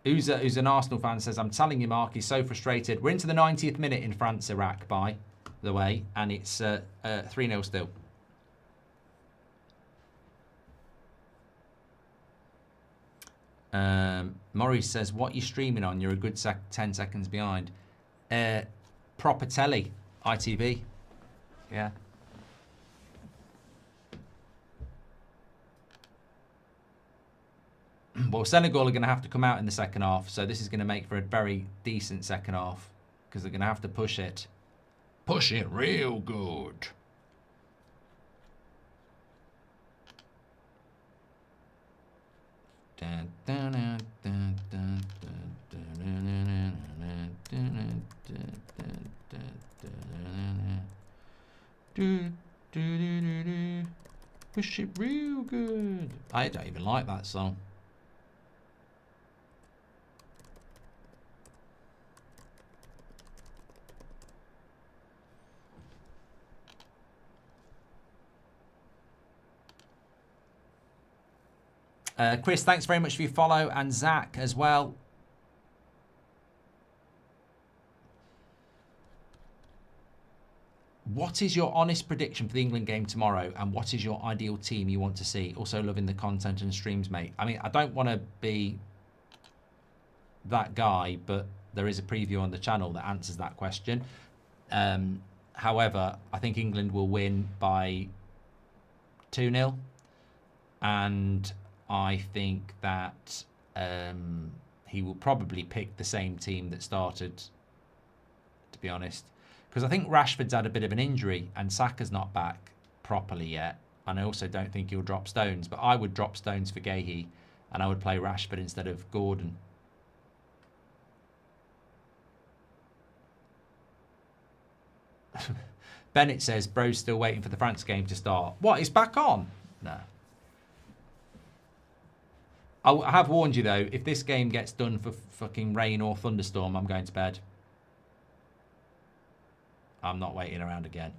Who's an Arsenal fan says, I'm telling you, Mark, he's so frustrated. We're into the 90th minute in France, Iraq, by the way, and it's 3-0 still. Maurice says, what are you streaming on? You're a good 10 seconds behind. Proper telly, ITV. Yeah. Well, Senegal are going to have to come out in the second half, so this is going to make for a very decent second half because they're going to have to push it. Push it real good. Push it real good. I don't even like that song. Chris, thanks very much for your follow, and Zach as well. What is your honest prediction for the England game tomorrow, and what is your ideal team you want to see? Also loving the content and streams, mate. I mean, I don't want to be that guy, but there is a preview on the channel that answers that question. However, I think England will win by 2-0, and I think that he will probably pick the same team that started, to be honest. Because I think Rashford's had a bit of an injury and Saka's not back properly yet. And I also don't think he'll drop Stones. But I would drop Stones for Gahey and I would play Rashford instead of Gordon. Bennett says, bro's still waiting for the France game to start. What, it's back on? No. I have warned you, though, if this game gets done for fucking rain or thunderstorm, I'm going to bed. I'm not waiting around again.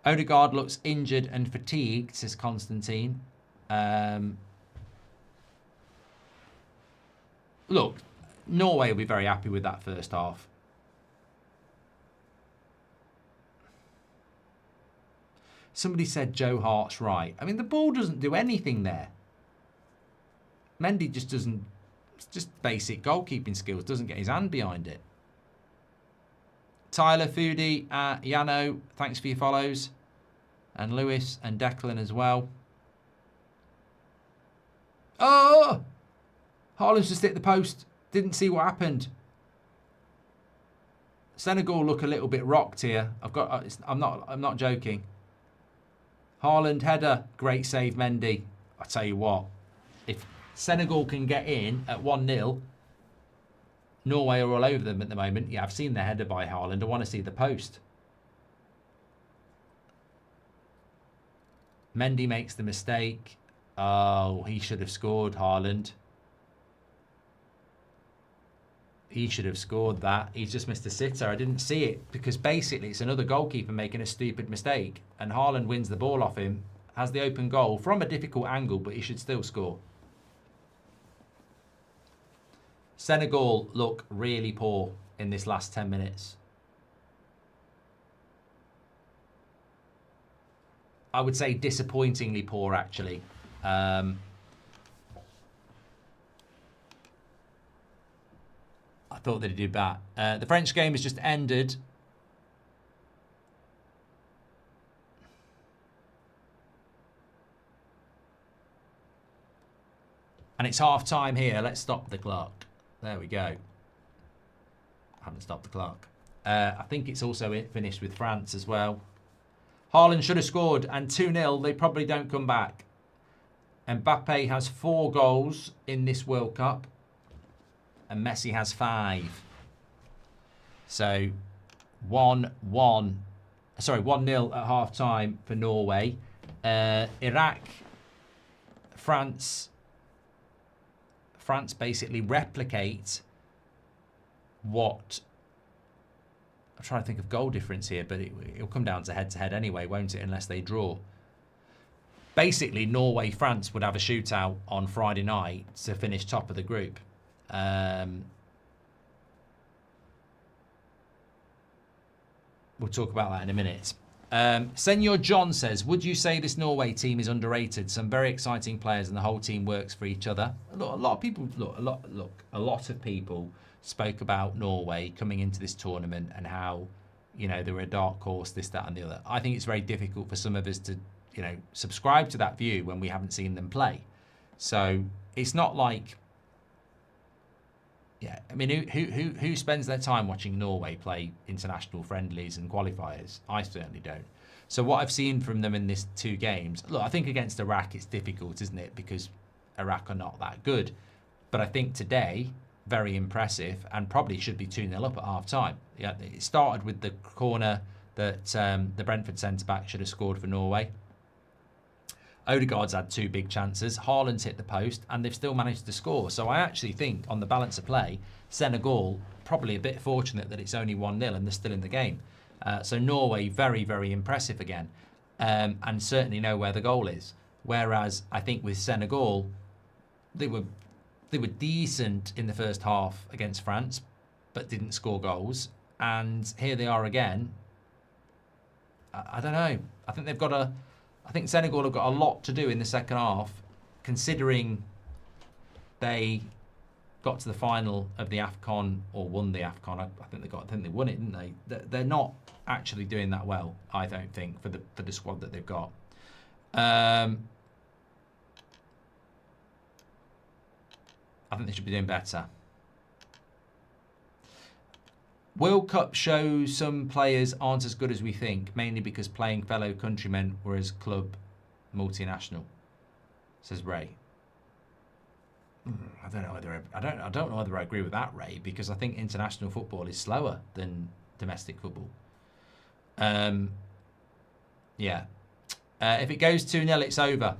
Odegaard looks injured and fatigued, says Constantine. Look, Norway will be very happy with that first half. Somebody said Joe Hart's right. I mean, the ball doesn't do anything there. Mendy just doesn't... It's just basic goalkeeping skills. Doesn't get his hand behind it. Tyler, Foodie, Yano, thanks for your follows. And Lewis and Declan as well. Oh! Haaland's just hit the post. Didn't see what happened. Senegal look a little bit rocked here. I'm not joking. Haaland header, great save, Mendy. I tell you what, if Senegal can get in at 1-0, Norway are all over them at the moment. Yeah, I've seen the header by Haaland. I want to see the post. Mendy makes the mistake. Oh, he should have scored, Haaland. He should have scored that. He's just missed a sitter. I didn't see it because basically it's another goalkeeper making a stupid mistake. And Haaland wins the ball off him. Has the open goal from a difficult angle, but he should still score. Senegal look really poor in this last 10 minutes. I would say disappointingly poor, actually. I thought they'd do that. The French game has just ended. And it's half time here. Let's stop the clock. There we go. I haven't stopped the clock. I think it's also finished with France as well. Haaland should have scored, and 2-0. They probably don't come back. Mbappe has 4 goals in this World Cup. And Messi has 5. So 1-1. Sorry, 1-0 at half time for Norway. Iraq, France basically replicate what... I'm trying to think of goal difference here, but it'll come down to head-to-head anyway, won't it, unless they draw. Basically, Norway-France would have a shootout on Friday night to finish top of the group. We'll talk about that in a minute. Senor John says, would you say this Norway team is underrated? Some very exciting players and the whole team works for each other. A lot of people spoke about Norway coming into this tournament and how, you know, they were a dark horse, this, that and the other. I think it's very difficult for some of us to, you know, subscribe to that view when we haven't seen them play. So it's not like... Yeah, I mean, who spends their time watching Norway play international friendlies and qualifiers? I certainly don't. So what I've seen from them in these 2 games, look, I think against Iraq it's difficult, isn't it? Because Iraq are not that good. But I think today, very impressive and probably should be 2-0 up at half time. Yeah, it started with the corner that the Brentford centre-back should have scored for Norway. Odegaard's had 2 big chances. Haaland's hit the post, and they've still managed to score. So I actually think, on the balance of play, Senegal probably a bit fortunate that it's only 1-0 and they're still in the game. So Norway, very, very impressive again, and certainly know where the goal is. Whereas I think with Senegal, they were decent in the first half against France, but didn't score goals. And here they are again. I don't know. I think they've got a... I think Senegal have got a lot to do in the second half, considering they got to the final of the AFCON or won the AFCON. I think they won it, didn't they? They're not actually doing that well, I don't think, for the squad that they've got. I think they should be doing better. World Cup shows some players aren't as good as we think, mainly because playing fellow countrymen, whereas club multinational, says Ray. I don't know whether I agree with that, Ray, because I think international football is slower than domestic football. Yeah. If it goes 2-0, it's over.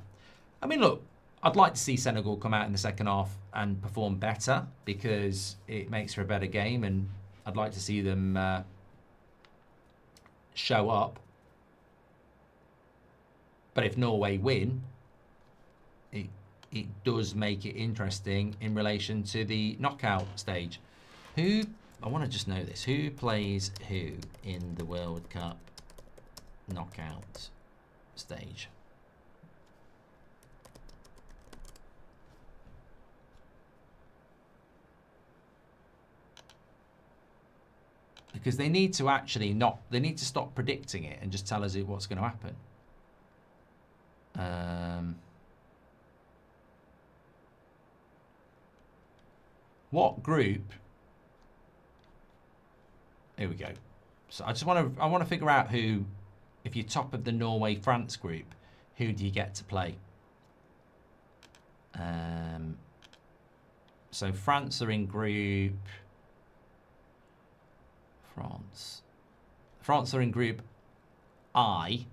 I mean, look, I'd like to see Senegal come out in the second half and perform better because it makes for a better game, and I'd like to see them show up. But if Norway win, it does make it interesting in relation to the knockout stage. I want to just know this. Who plays who in the World Cup knockout stage. Because they need to actually not, they need to stop predicting it and just tell us what's going to happen. What group? Here we go. So I want to figure out who, if you're top of the Norway-France group, who do you get to play? So France are in group. France are in group I,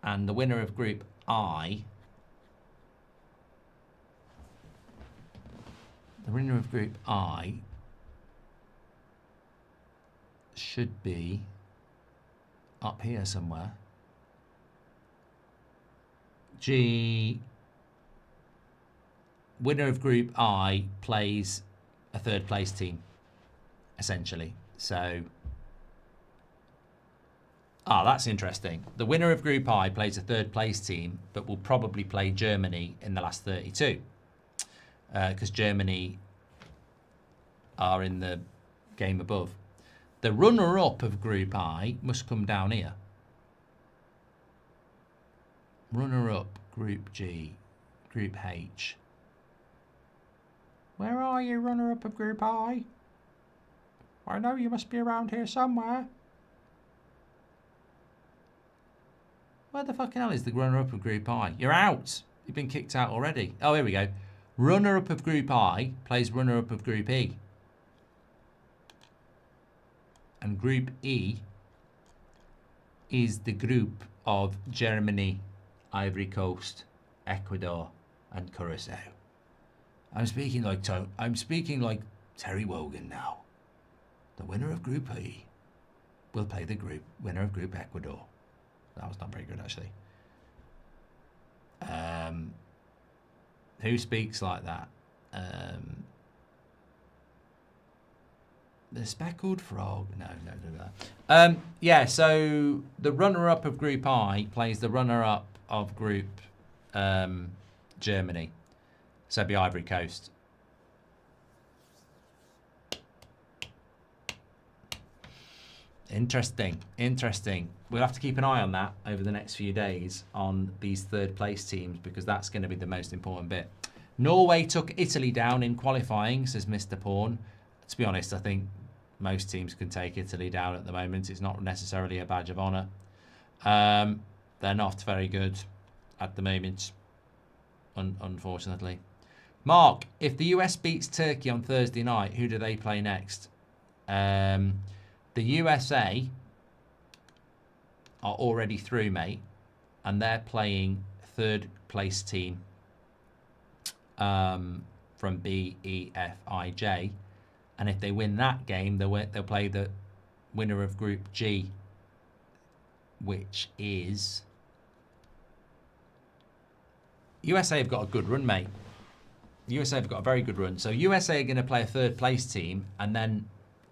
and the winner of group I, should be up here somewhere. Winner of group I plays a third place team, essentially. So, that's interesting. The winner of Group I plays a third place team, but will probably play Germany in the last 32. Because Germany are in the game above. The runner-up of Group I must come down here. Runner-up, Group G, Group H. Where are you, runner-up of Group I? I know you must be around here somewhere. Where the fucking hell is the runner-up of Group I? You're out. You've been kicked out already. Oh, here we go. Runner-up of Group I plays runner-up of Group E. And Group E is the group of Germany, Ivory Coast, Ecuador, and Curacao. I'm speaking like Terry Wogan now. The winner of Group E will play the winner of Group Ecuador. That was not very good, actually. Who speaks like that? The speckled frog. No. Yeah, so the runner-up of Group I plays the runner-up of Group Germany. So it'd be Ivory Coast. Interesting. We'll have to keep an eye on that over the next few days on these third place teams, because that's going to be the most important bit. Norway took Italy down in qualifying, says Mr. Pawn. To be honest, I think most teams can take Italy down at the moment. It's not necessarily a badge of honour. They're not very good at the moment, unfortunately. Mark, if the US beats Turkey on Thursday night, who do they play next? The USA are already through, mate, and they're playing third place team from B, E, F, I, J. And if they win that game, they'll play the winner of Group G, which is... USA have got a good run, mate. USA have got a very good run. So USA are going to play a third place team, and then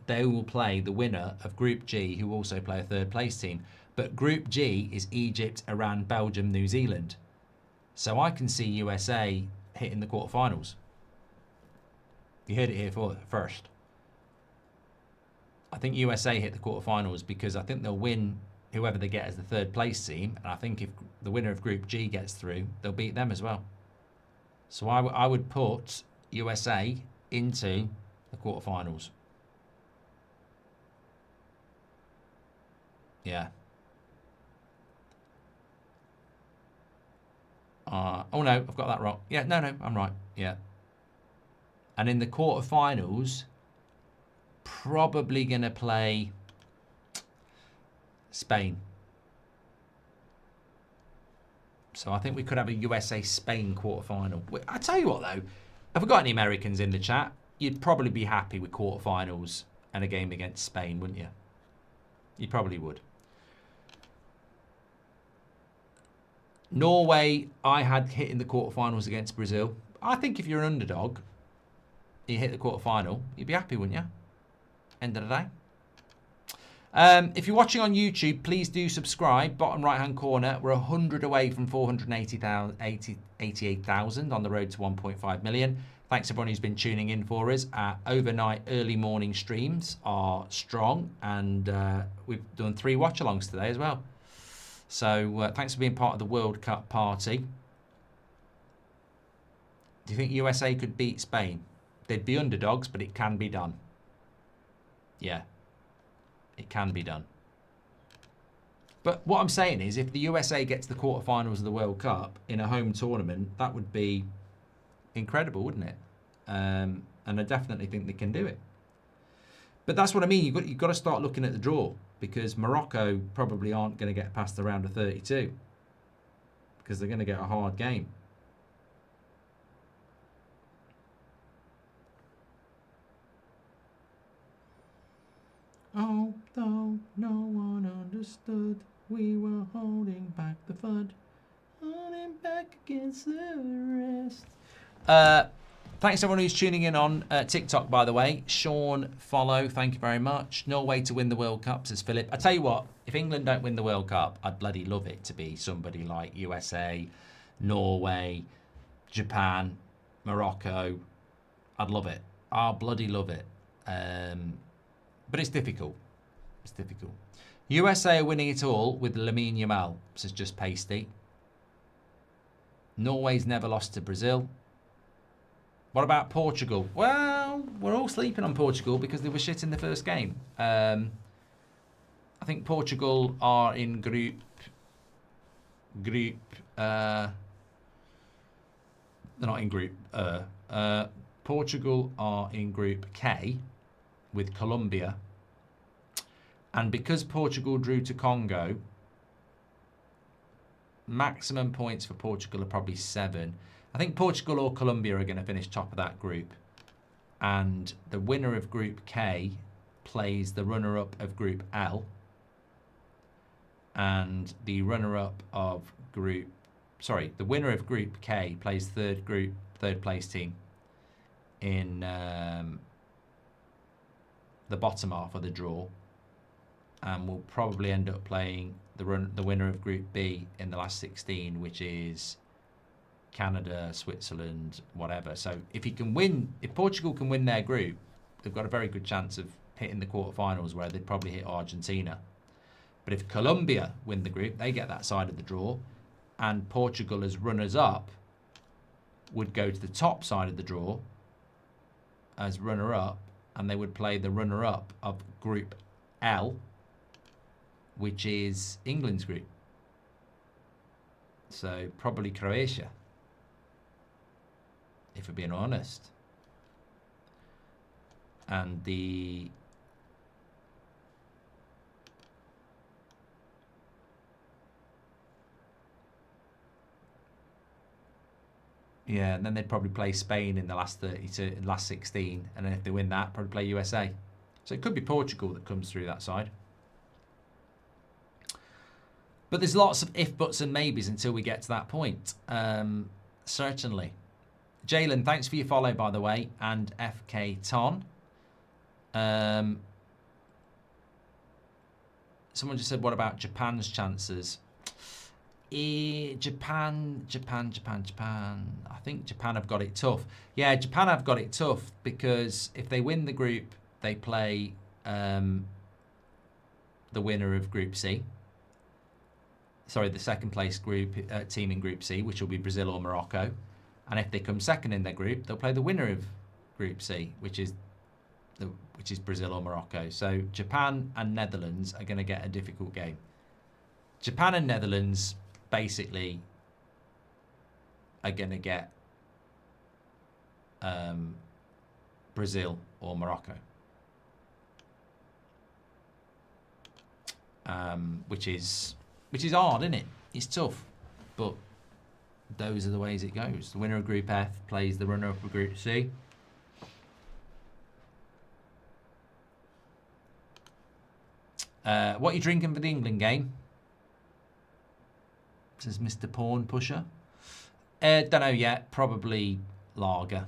they will play the winner of Group G, who also play a third place team. But Group G is Egypt, Iran, Belgium, New Zealand. So I can see USA hitting the quarterfinals. You heard it here first. I think USA hit the quarterfinals because I think they'll win whoever they get as the third place team. And I think if the winner of Group G gets through, they'll beat them as well. So I would put USA into the quarterfinals. Yeah. Oh no, I've got that wrong. Yeah, no, I'm right. Yeah. And in the quarterfinals, probably going to play Spain. So I think we could have a USA-Spain quarterfinal. I tell you what, though, if we got any Americans in the chat, you'd probably be happy with quarterfinals and a game against Spain, wouldn't you? You probably would. Norway, I had hit in the quarterfinals against Brazil. I think if you're an underdog, you hit the quarterfinal, you'd be happy, wouldn't you? End of the day. If you're watching on YouTube, please do subscribe. Bottom right-hand corner, we're 100 away from 488,000 on the road to 1.5 million. Thanks everyone who's been tuning in for us. Our overnight early morning streams are strong, and we've done 3 watch-alongs today as well. So thanks for being part of the World Cup party. Do you think USA could beat Spain? They'd be underdogs, but it can be done. Yeah. It can be done. But what I'm saying is, if the USA gets the quarterfinals of the World Cup in a home tournament, that would be incredible, wouldn't it? And I definitely think they can do it. But that's what I mean. You've got to start looking at the draw, because Morocco probably aren't going to get past the round of 32 because they're going to get a hard game. Although no one understood, we were holding back the flood, holding back against the rest. Thanks everyone who's tuning in on TikTok, by the way. Sean, follow, thank you very much. Norway to win the World Cup, says Philip. I tell you what, if England don't win the World Cup, I'd bloody love it to be somebody like USA, Norway, Japan, Morocco. I'd love it. I'll bloody love it. But it's difficult. It's difficult. USA are winning it all with Lamine Yamal, says Just Pasty. Norway's never lost to Brazil. What about Portugal? Well, we're all sleeping on Portugal because they were shit in the first game. I think Portugal are in group. They're not in group. Portugal are in Group K with Colombia, and because Portugal drew to Congo, maximum points for Portugal are probably 7. I think Portugal or Colombia are going to finish top of that group, and the winner of Group K plays the runner-up of Group L, and the runner-up of the winner of Group K plays third place team in the bottom half of the draw, and we'll probably end up playing the winner of Group B in the last 16, which is Canada, Switzerland, whatever. So if Portugal can win their group, they've got a very good chance of hitting the quarterfinals, where they'd probably hit Argentina. But if Colombia win the group, they get that side of the draw, and Portugal as runners-up would go to the top side of the draw as runner-up, and they would play the runner-up of Group L, which is England's group. So probably Croatia, if we're being honest. And yeah, and then they'd probably play Spain in the last 16, and then if they win that, probably play USA. So it could be Portugal that comes through that side. But there's lots of if, buts and maybes until we get to that point. Certainly. Jalen, thanks for your follow, by the way, and FK Ton. Someone just said, what about Japan's chances? Japan. I think Japan have got it tough. Yeah, Japan have got it tough because if they win the group, they play the winner of Group C. Sorry, the second place group team in Group C, which will be Brazil or Morocco. And if they come second in their group, they'll play the winner of Group C, which is Brazil or Morocco. So Japan and Netherlands are going to get a difficult game. Japan and Netherlands basically are going to get Brazil or Morocco, which is hard, isn't it? It's tough, but those are the ways it goes. The winner of Group F plays the runner-up of Group C. What are you drinking for the England game? Says Mr. Porn Pusher. Don't know yet. Probably lager.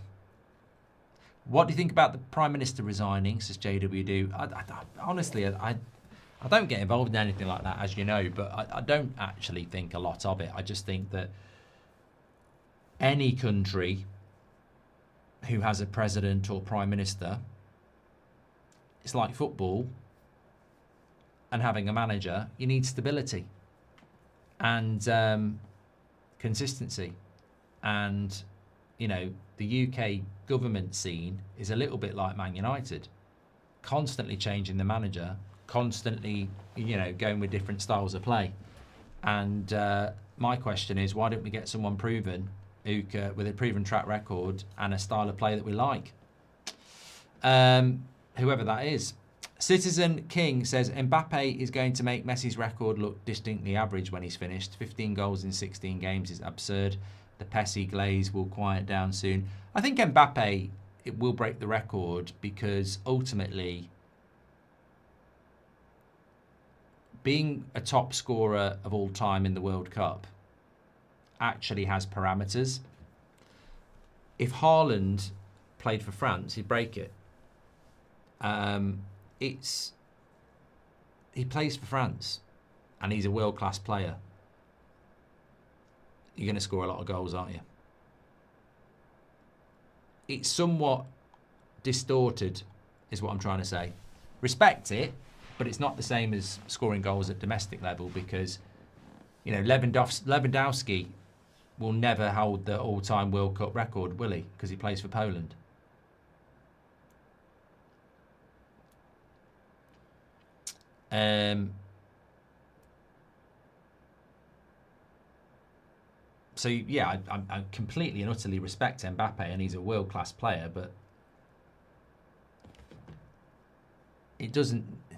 What do you think about the Prime Minister resigning? Says JWD. Honestly, I don't get involved in anything like that, as you know, but I don't actually think a lot of it. I just think that any country who has a president or prime minister, it's like football and having a manager. You need stability and consistency. And, you know, the UK government scene is a little bit like Man United, constantly changing the manager, constantly, you know, going with different styles of play. And my question is, why don't we get someone proven with a proven track record and a style of play that we like? Whoever that is. Citizen King says Mbappe is going to make Messi's record look distinctly average when he's finished. 15 goals in 16 games is absurd. The Pessi glaze will quiet down soon. I think Mbappe, it will break the record because ultimately being a top scorer of all time in the World Cup actually has parameters. If Haaland played for France, he'd break it. He plays for France and he's a world-class player. You're going to score a lot of goals, aren't you? It's somewhat distorted, is what I'm trying to say. Respect it, but it's not the same as scoring goals at domestic level because, you know, Lewandowski will never hold the all-time World Cup record, will he? Because he plays for Poland. So yeah, I completely and utterly respect Mbappe, and he's a world-class player, but it doesn't. I'm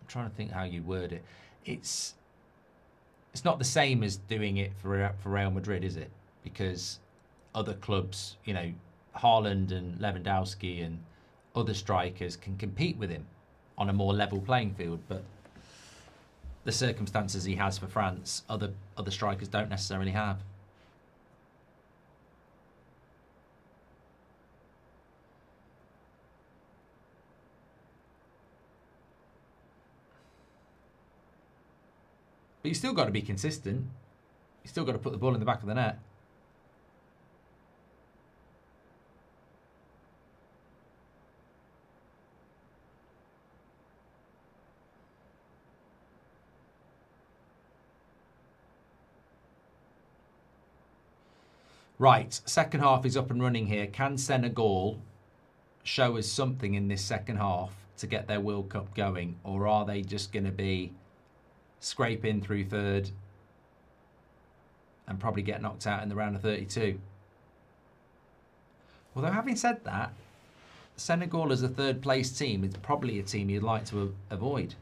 trying to think how you word it. It's not the same as doing it for Real Madrid, is it? Because other clubs, you know, Haaland and Lewandowski and other strikers can compete with him on a more level playing field, but the circumstances he has for France, other strikers don't necessarily have. But you still got to be consistent. You still got to put the ball in the back of the net. Right, second half is up and running here. Can Senegal show us something in this second half to get their World Cup going? Or are they just going to be scraping through third and probably get knocked out in the round of 32? Although having said that, Senegal as a third place team is probably a team you'd like to avoid.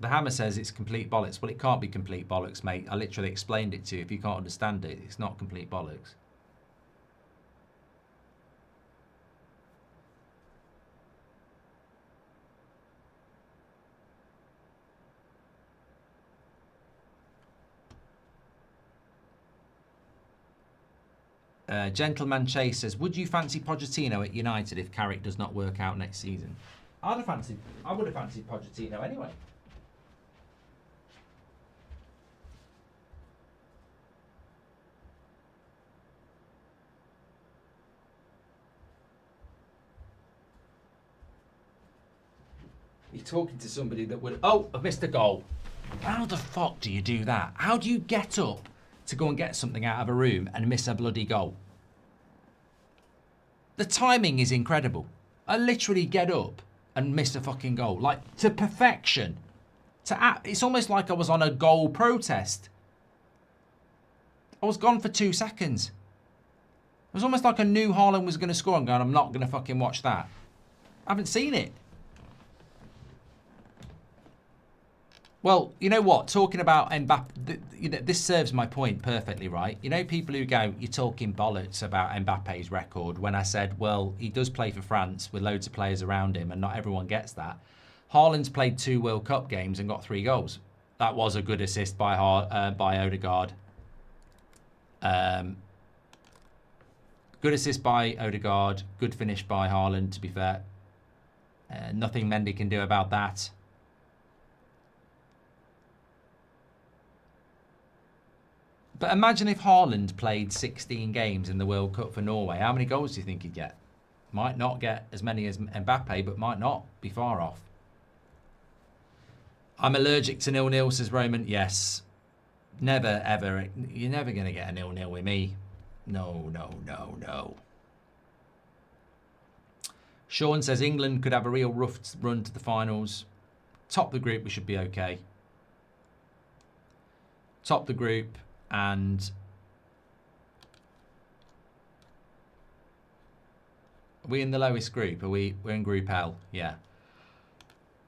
The Hammer says it's complete bollocks. Well, it can't be complete bollocks, mate. I literally explained it to you. If you can't understand it, it's not complete bollocks. Gentleman Chase says, would you fancy Pochettino at United if Carrick does not work out next season? I would have fancied Pochettino anyway. You're talking to somebody that would... Oh, I've missed a goal. How the fuck do you do that? How do you get up to go and get something out of a room and miss a bloody goal? The timing is incredible. I literally get up and miss a fucking goal. Like, to perfection. It's almost like I was on a goal protest. I was gone for 2 seconds. It was almost like I knew Haaland was going to score and going, I'm not going to fucking watch that. I haven't seen it. Well, you know what? Talking about Mbappe, this serves my point perfectly, right? You know, people who go, you're talking bollocks about Mbappe's record, when I said, well, he does play for France with loads of players around him and not everyone gets that. Haaland's played 2 World Cup games and got 3 goals. That was a good assist by Odegaard. Good assist by Odegaard. Good finish by Haaland, to be fair. Nothing Mendy can do about that. But imagine if Haaland played 16 games in the World Cup for Norway. How many goals do you think he'd get? Might not get as many as Mbappe, but might not be far off. I'm allergic to 0-0, says Roman. Yes. Never, ever. You're never going to get a 0-0 with me. No, no, no, no. Sean says England could have a real rough run to the finals. Top the group, we should be okay. Top the group and... Are we in the lowest group? We're in Group L? Yeah.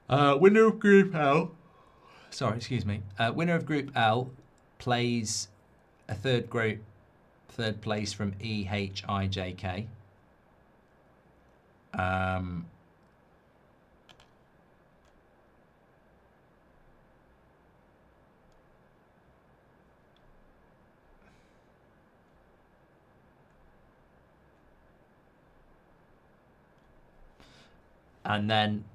Winner of Group L... Sorry, excuse me. Winner of Group L plays a third place from E, H, I, J, K. And then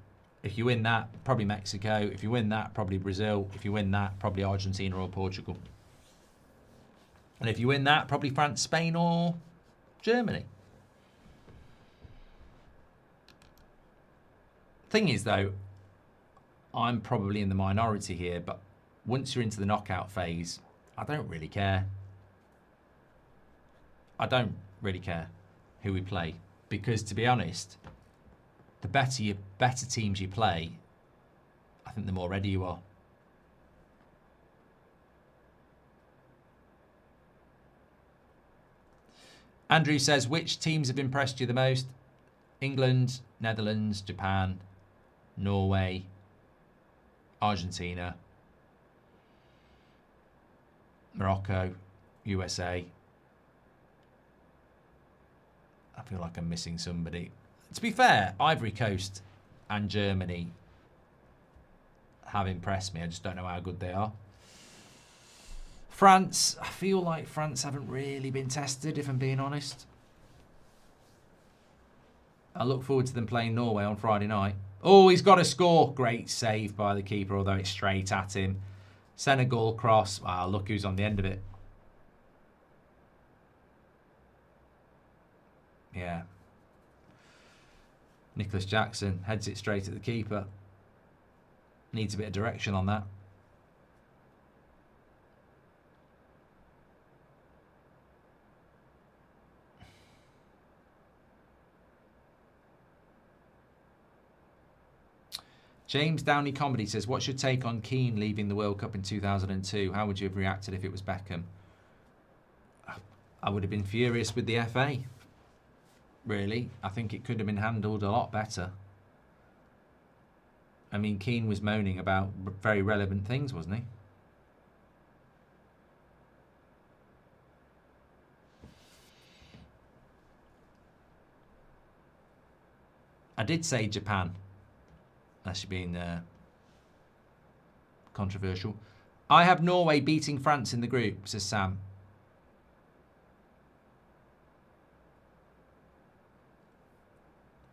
if you win that, probably Mexico. If you win that, probably Brazil. If you win that, probably Argentina or Portugal. And if you win that, probably France, Spain or Germany. Thing is, though, I'm probably in the minority here, but once you're into the knockout phase, I don't really care. I don't really care who we play. Because, to be honest, the better teams you play, I think the more ready you are. Andrew says, which teams have impressed you the most? England, Netherlands, Japan, Norway, Argentina, Morocco, USA. I feel like I'm missing somebody. To be fair, Ivory Coast and Germany have impressed me. I just don't know how good they are. France, I feel like France haven't really been tested, if I'm being honest. I look forward to them playing Norway on Friday night. Oh, he's got a score. Great save by the keeper, although it's straight at him. Senegal cross. Ah, look who's on the end of it. Yeah. Nicholas Jackson heads it straight at the keeper. Needs a bit of direction on that. James Downey Comedy says, what's your take on Keane leaving the World Cup in 2002? How would you have reacted if it was Beckham? I would have been furious with the FA. Really. I think it could have been handled a lot better. I mean, Keane was moaning about very relevant things, wasn't he? I did say Japan. That's been controversial. I have Norway beating France in the group, says Sam.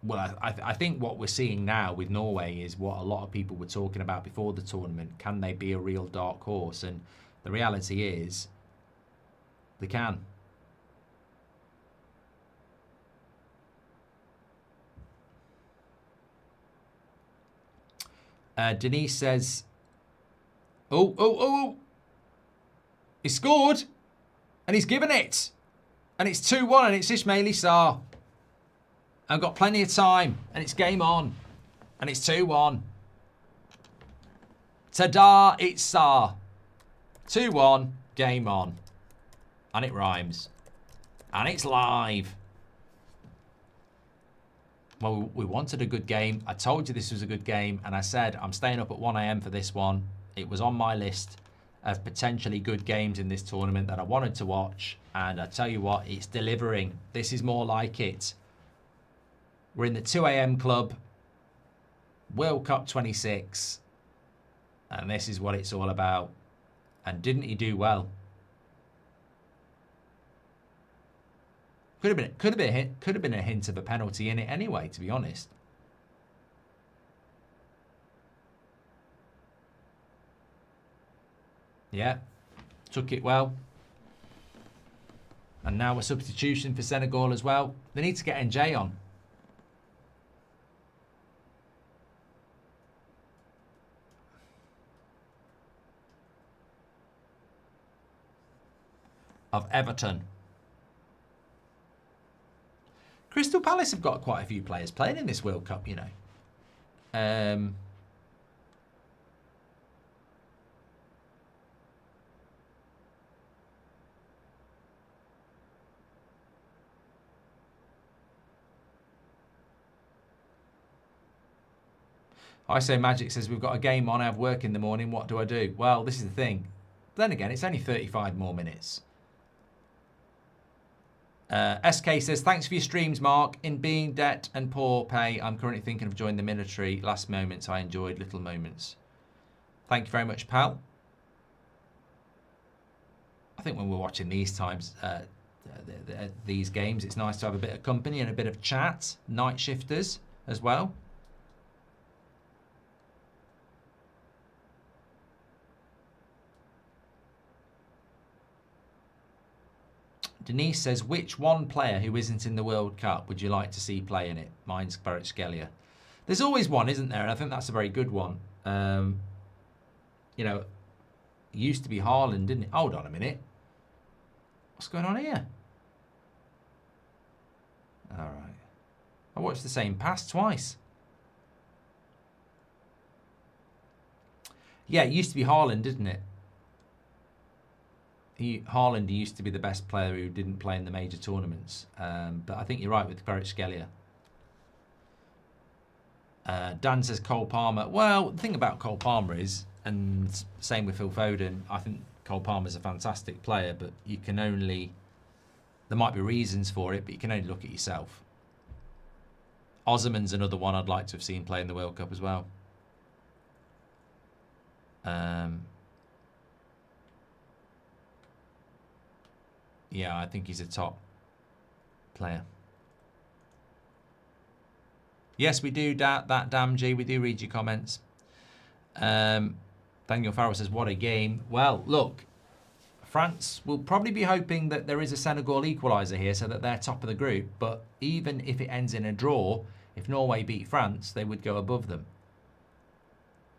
Well, I think what we're seeing now with Norway is what a lot of people were talking about before the tournament. Can they be a real dark horse? And the reality is, they can. Denise says, oh. He scored. And he's given it. And it's 2-1 and it's Ismaili Sarr. I've got plenty of time. And it's game on. And it's 2-1. Ta-da, it's Sarr. 2-1, game on. And it rhymes. And it's live. Well, we wanted a good game. I told you this was a good game. And I said, I'm staying up at 1 a.m. for this one. It was on my list of potentially good games in this tournament that I wanted to watch. And I tell you what, it's delivering. This is more like it. We're in the 2 a.m. club. World Cup 26. And this is what it's all about. And didn't he do well? Could have been a hint of a penalty in it anyway, to be honest. Yeah, took it well. And now a substitution for Senegal as well. They need to get NJ on. Of Everton. Crystal Palace have got quite a few players playing in this World Cup, you know. I say Magic says, we've got a game on, I have work in the morning, what do I do? Well, this is the thing. Then again, it's only 35 more minutes. SK says, thanks for your streams, Mark. In being debt and poor pay, I'm currently thinking of joining the military. Last moments, I enjoyed little moments. Thank you very much, pal. I think when we're watching these times, these games, it's nice to have a bit of company and a bit of chat. Night shifters as well. Denise says, which one player who isn't in the World Cup would you like to see play in it? Mine's Kvaratskhelia. There's always one, isn't there? And I think that's a very good one. You know, it used to be Haaland, didn't it? Hold on a minute. What's going on here? All right. I watched the same pass twice. Yeah, it used to be Haaland, didn't it? Haaland used to be the best player who didn't play in the major tournaments. But I think you're right with Kvaratskhelia. Dan says Cole Palmer. Well, the thing about Cole Palmer is, and same with Phil Foden, I think Cole Palmer's a fantastic player, but you can only... There might be reasons for it, but you can only look at yourself. Osman's another one I'd like to have seen play in the World Cup as well. Yeah, I think he's a top player. Yes, we do, that damn G. We do read your comments. Daniel Farrell says, what a game. Well, look, France will probably be hoping that there is a Senegal equaliser here so that they're top of the group. But even if it ends in a draw, if Norway beat France, they would go above them.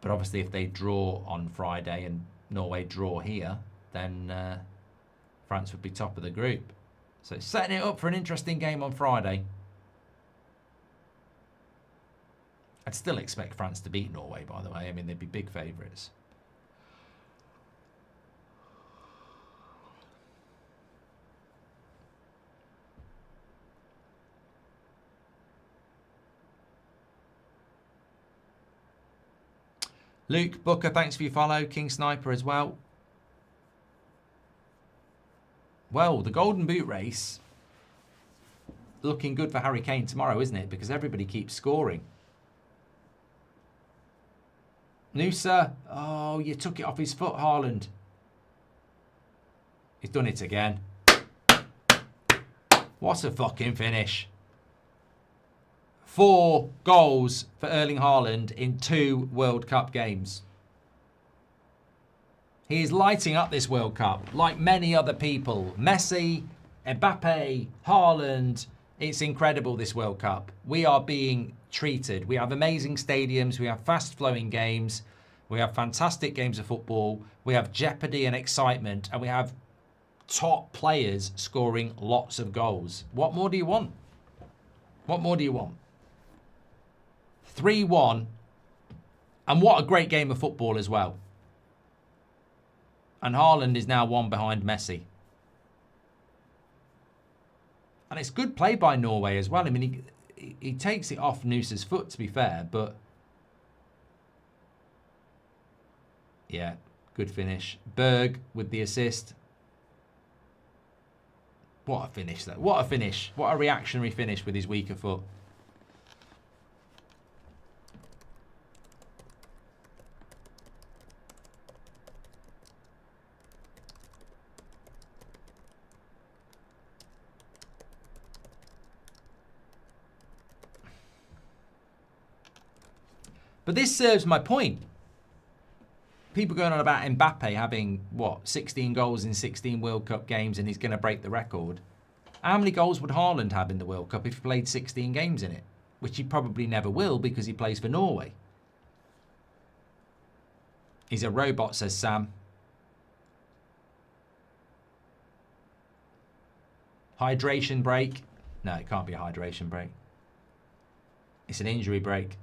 But obviously if they draw on Friday and Norway draw here, then France would be top of the group. So setting it up for an interesting game on Friday. I'd still expect France to beat Norway, by the way. I mean, they'd be big favourites. Luke Booker, thanks for your follow. King Sniper as well. Well, the Golden Boot race looking good for Harry Kane tomorrow, isn't it? Because everybody keeps scoring. Noosa, oh, you took it off his foot, Haaland. He's done it again. What a fucking finish. 4 goals for Erling Haaland in 2 World Cup games. He is lighting up this World Cup like many other people. Messi, Mbappe, Haaland. It's incredible, this World Cup. We are being treated. We have amazing stadiums. We have fast-flowing games. We have fantastic games of football. We have jeopardy and excitement. And we have top players scoring lots of goals. What more do you want? What more do you want? 3-1. And what a great game of football as well. And Haaland is now 1 behind Messi. And it's good play by Norway as well. I mean, he takes it off Noosa's foot, to be fair, but... Yeah, good finish. Berg with the assist. What a finish, though. What a finish. What a reactionary finish with his weaker foot. But this serves my point. People going on about Mbappe having, 16 goals in 16 World Cup games and he's going to break the record. How many goals would Haaland have in the World Cup if he played 16 games in it? Which he probably never will because he plays for Norway. He's a robot, says Sam. Hydration break. No, it can't be a hydration break. It's an injury break.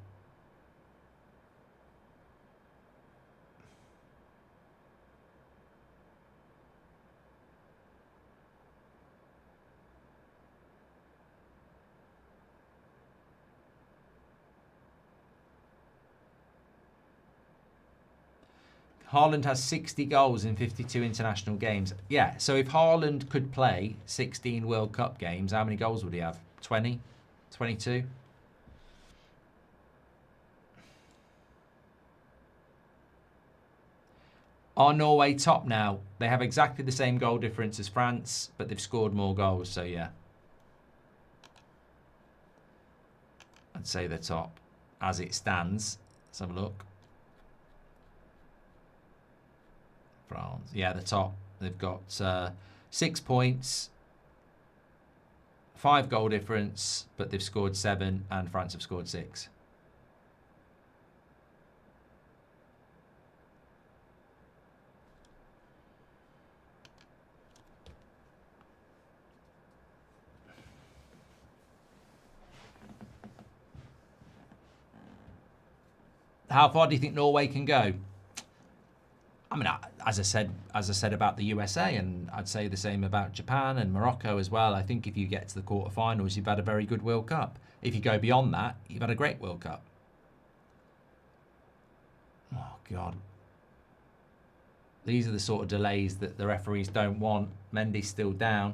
Haaland has 60 goals in 52 international games. Yeah, so if Haaland could play 16 World Cup games, how many goals would he have? 20? 22? Are Norway top now? They have exactly the same goal difference as France, but they've scored more goals, so yeah. I'd say they're top as it stands. Let's have a look. France. Yeah, the top. They've got 6 points, 5 goal difference, but they've scored 7 and France have scored 6. How far do you think Norway can go? I mean, as I said about the USA, and I'd say the same about Japan and Morocco as well. I think if you get to the quarterfinals, you've had a very good World Cup. If you go beyond that, you've had a great World Cup. Oh, God. These are the sort of delays that the referees don't want. Mendy's still down.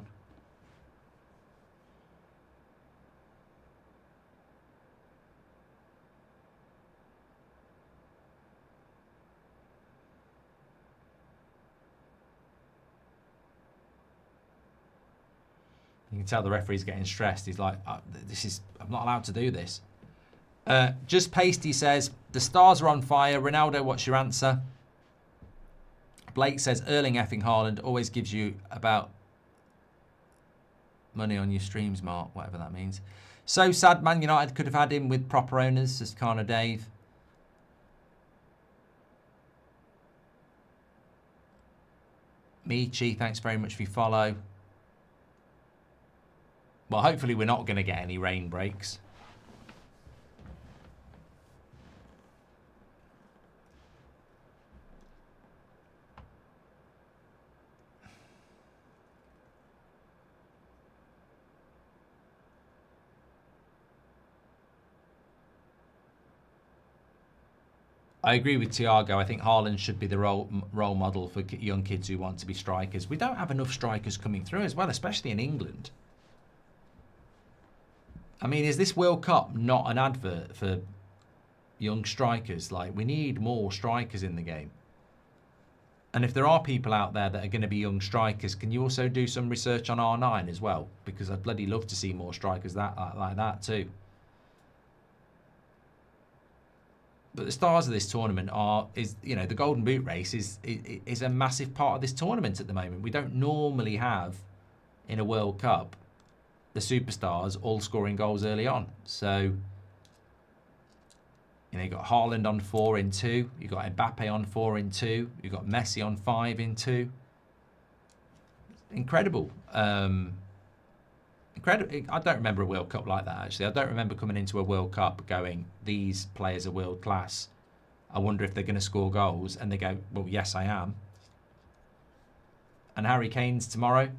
You can tell the referee's getting stressed. He's like, I'm not allowed to do this. Just Pasty says, the stars are on fire. Ronaldo, what's your answer? Blake says, Erling effing Haaland always gives you about money on your streams, Mark, whatever that means. So sad, Man United could have had him with proper owners, says Kana Dave. Michi, thanks very much for your follow. Well, hopefully we're not going to get any rain breaks. I agree with Thiago. I think Haaland should be the role model for young kids who want to be strikers. We don't have enough strikers coming through as well, especially in England. I mean, is this World Cup not an advert for young strikers? Like, we need more strikers in the game. And if there are people out there that are going to be young strikers, can you also do some research on R9 as well? Because I'd bloody love to see more strikers like that too. But the stars of this tournament the Golden Boot race is a massive part of this tournament at the moment. We don't normally have, in a World Cup, the superstars all scoring goals early on. So, you've got Haaland on 4 in 2. You've got Mbappe on 4 in 2. You've got Messi on 5 in 2. Incredible. Incredible. I don't remember a World Cup like that, actually. I don't remember coming into a World Cup going, these players are world class. I wonder if they're going to score goals. And they go, well, yes, I am. And Harry Kane's tomorrow.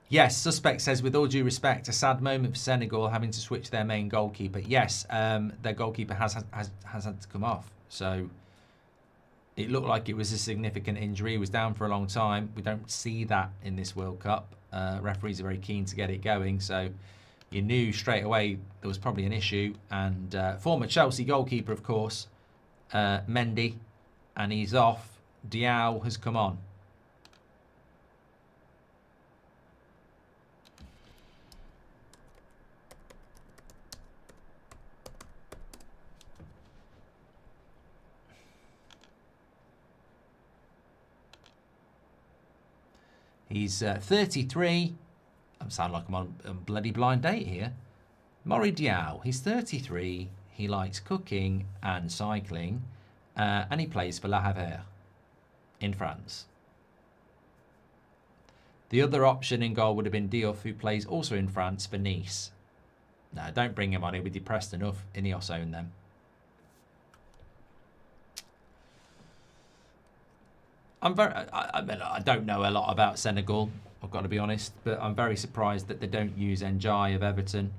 Yes, Suspect says, with all due respect, a sad moment for Senegal having to switch their main goalkeeper. Yes, their goalkeeper has had to come off. So it looked like it was a significant injury. He was down for a long time. We don't see that in this World Cup. Referees are very keen to get it going. So you knew straight away there was probably an issue. And former Chelsea goalkeeper, of course, Mendy, and he's off. Diao has come on. He's 33. I sound like I'm on a bloody blind date here. Maury Diaw. He's 33. He likes cooking and cycling. And he plays for La Havre in France. The other option in goal would have been Diouf, who plays also in France for Nice. No, don't bring him on. He'll be depressed enough. Ineos own them. I don't know a lot about Senegal, I've got to be honest, but I'm very surprised that they don't use Njai of Everton.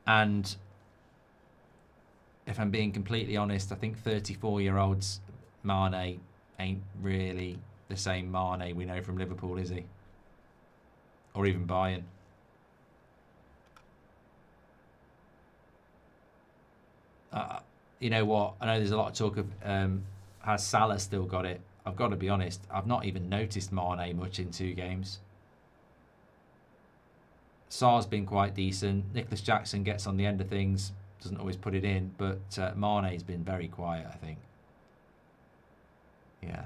And if I'm being completely honest, I think 34-year-olds Mane ain't really the same Mane we know from Liverpool, is he? Or even Bayern. You know what? I know there's a lot of talk of has Salah still got it. I've got to be honest, I've not even noticed Mane much in 2 games. Sarr's been quite decent. Nicholas Jackson gets on the end of things, doesn't always put it in, but Mane's been very quiet, I think. Yeah.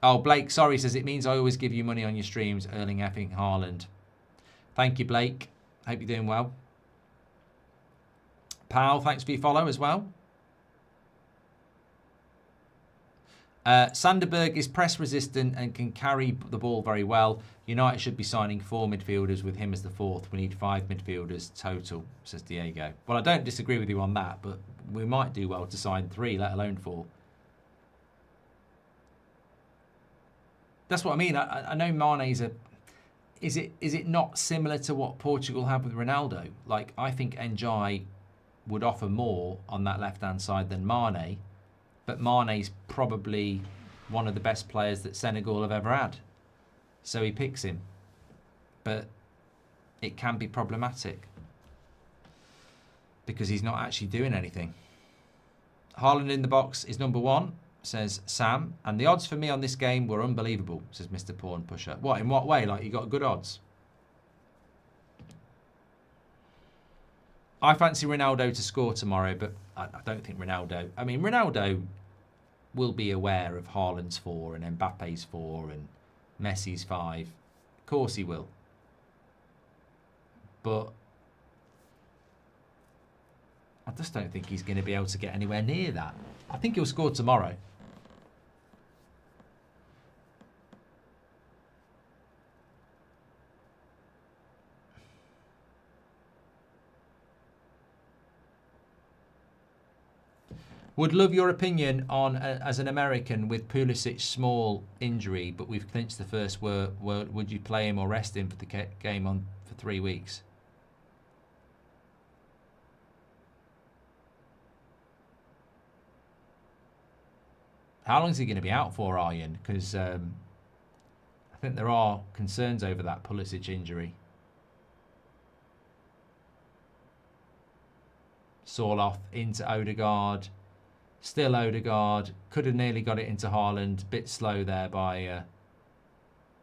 Oh, Blake, sorry, says it means I always give you money on your streams, Erling effing Haaland. Thank you, Blake. Hope you're doing well. Pal, thanks for your follow as well. Sanderberg is press resistant and can carry the ball very well. United should be signing 4 midfielders with him as the 4th. We need 5 midfielders total, says Diego. Well, I don't disagree with you on that, but we might do well to sign 3, let alone 4. That's what I mean. I know Mane's a... Is it not similar to what Portugal have with Ronaldo? Like, I think Njai would offer more on that left-hand side than Mane, but Mane's probably one of the best players that Senegal have ever had. So he picks him. But it can be problematic because he's not actually doing anything. Haaland in the box is number 1, says Sam. And the odds for me on this game were unbelievable, says Mr. Porn Pusher. What, in what way? Like, you got good odds? I fancy Ronaldo to score tomorrow, but I don't think Ronaldo... I mean, Ronaldo will be aware of Haaland's 4 and Mbappe's 4 and Messi's 5. Of course he will. But I just don't think he's going to be able to get anywhere near that. I think he'll score tomorrow. Would love your opinion on, as an American, with Pulisic's small injury, but we've clinched the first would you play him or rest him for the game on for 3 weeks? How long is he going to be out for, Arjen? Because I think there are concerns over that Pulisic injury. Sorloth into Odegaard. Still Odegaard. Could have nearly got it into Haaland. Bit slow there by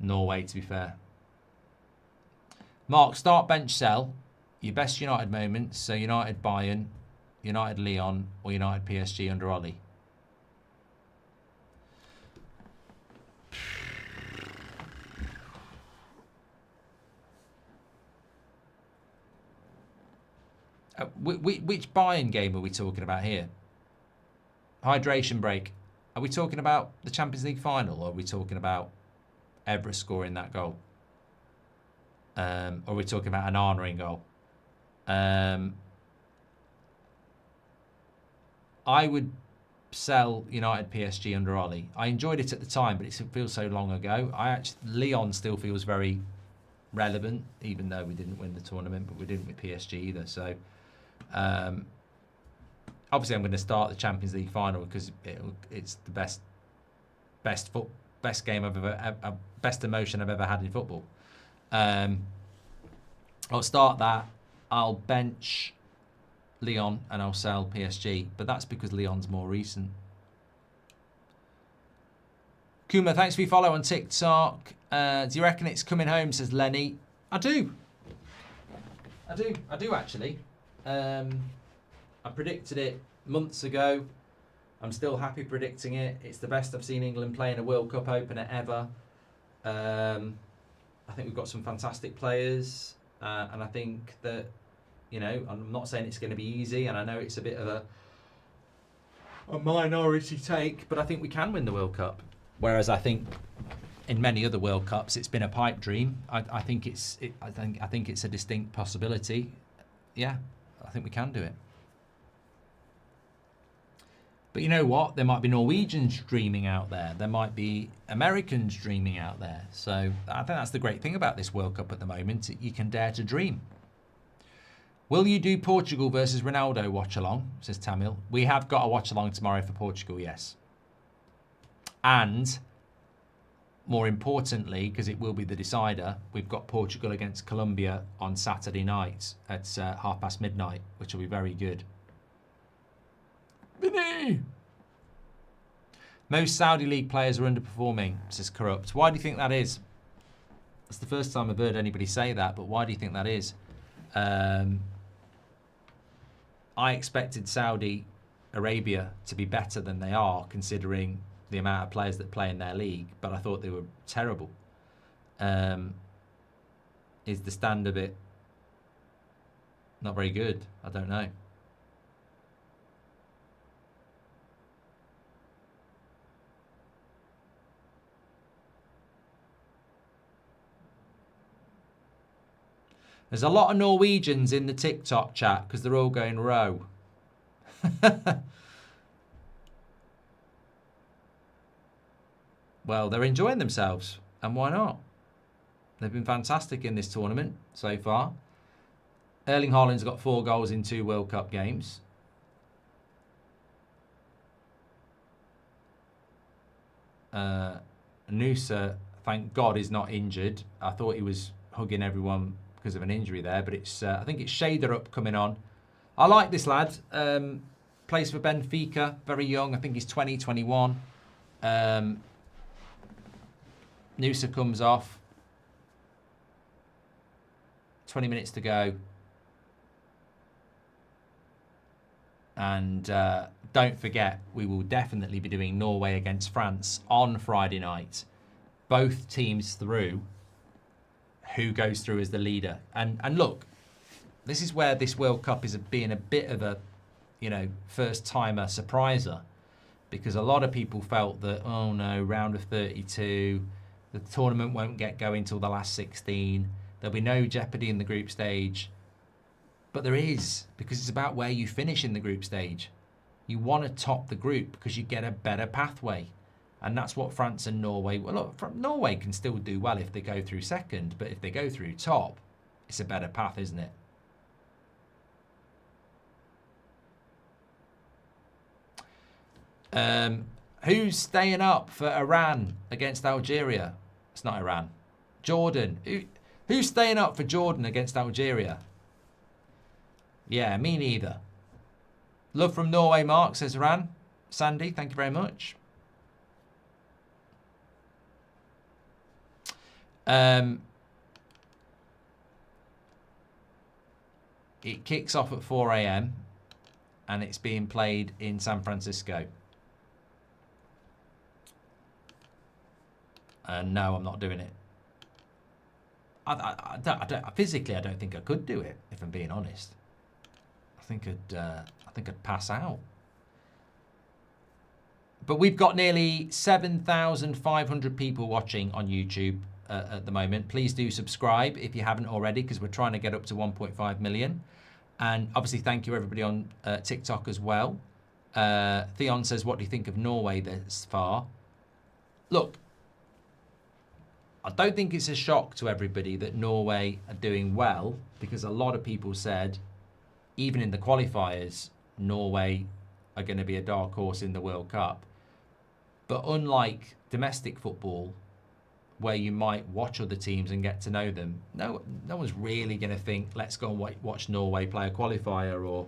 Norway, to be fair. Mark, start, bench, sell. Your best United moments. So United Bayern, United Lyon, or United PSG under Ollie. Which Bayern game are we talking about here? Hydration break. Are we talking about the Champions League final, or are we talking about Evra scoring that goal? Or are we talking about an honouring goal? I would sell United PSG under Ollie. I enjoyed it at the time, but it feels so long ago. Lyon still feels very relevant, even though we didn't win the tournament, but we didn't with PSG either. So obviously I'm going to start the Champions League final because it's the best game I've ever, best emotion I've ever had in football. I'll start that. I'll bench Lyon and I'll sell PSG, but that's because Lyon's more recent. Kuma, thanks for your follow on TikTok. Do you reckon it's coming home, says Lenny? I do actually. I predicted it months ago. I'm still happy predicting it. It's the best I've seen England play in a World Cup opener ever. I think we've got some fantastic players, and I think that, you know, I'm not saying it's going to be easy, and I know it's a bit of a minority take, but I think we can win the World Cup. Whereas I think in many other World Cups it's been a pipe dream. I think it's a distinct possibility. Yeah, I think we can do it. But you know what? There might be Norwegians dreaming out there. There might be Americans dreaming out there. So I think that's the great thing about this World Cup at the moment. You can dare to dream. Will you do Portugal versus Ronaldo watch-along, says Tamil. We have got a watch-along tomorrow for Portugal, yes. And more importantly, because it will be the decider, we've got Portugal against Colombia on Saturday night at midnight, which will be very good. Vinny! Most Saudi League players are underperforming, says Corrupt. Why do you think that is? It's the first time I've heard anybody say that, but why do you think that is? I expected Saudi Arabia to be better than they are, considering the amount of players that play in their league, but I thought they were terrible. Is the standard bit not very good? I don't know. There's a lot of Norwegians in the TikTok chat because they're all going row. Well, they're enjoying themselves, and why not? They've been fantastic in this tournament so far. Erling Haaland's got 4 goals in 2 World Cup games. Noosa, thank God, is not injured. I thought he was hugging everyone because of an injury there, but it's I think it's Shader up coming on. I like this lad. Plays for Benfica, very young. I think he's 20, 21. Noosa comes off. 20 minutes to go. And don't forget, we will definitely be doing Norway against France on Friday night. Both teams through. Who goes through as the leader? And look, this is where this World Cup is being a bit of a, you know, first-timer surpriser. Because a lot of people felt that, oh no, round of 32, the tournament won't get going till the last 16. There'll be no jeopardy in the group stage. But there is, because it's about where you finish in the group stage. You want to top the group because you get a better pathway. And that's what France and Norway... Well, look, Norway can still do well if they go through second. But if they go through top, it's a better path, isn't it? Who's staying up for Iran against Algeria? It's not Iran. Jordan. Who's staying up for Jordan against Algeria? Yeah, me neither. Love from Norway, Mark, says Iran. Sandy, thank you very much. It kicks off at 4 a.m. and it's being played in San Francisco. No, I'm not doing it. Physically, I don't think I could do it, if I'm being honest. I think I'd pass out. But we've got nearly 7,500 people watching on YouTube at the moment. Please do subscribe if you haven't already, because we're trying to get up to 1.5 million. And obviously, thank you everybody on TikTok as well. Theon says, what do you think of Norway this far? Look, I don't think it's a shock to everybody that Norway are doing well, because a lot of people said, even in the qualifiers, Norway are going to be a dark horse in the World Cup. But unlike domestic football, where you might watch other teams and get to know them, no one's really going to think, let's go and watch Norway play a qualifier, or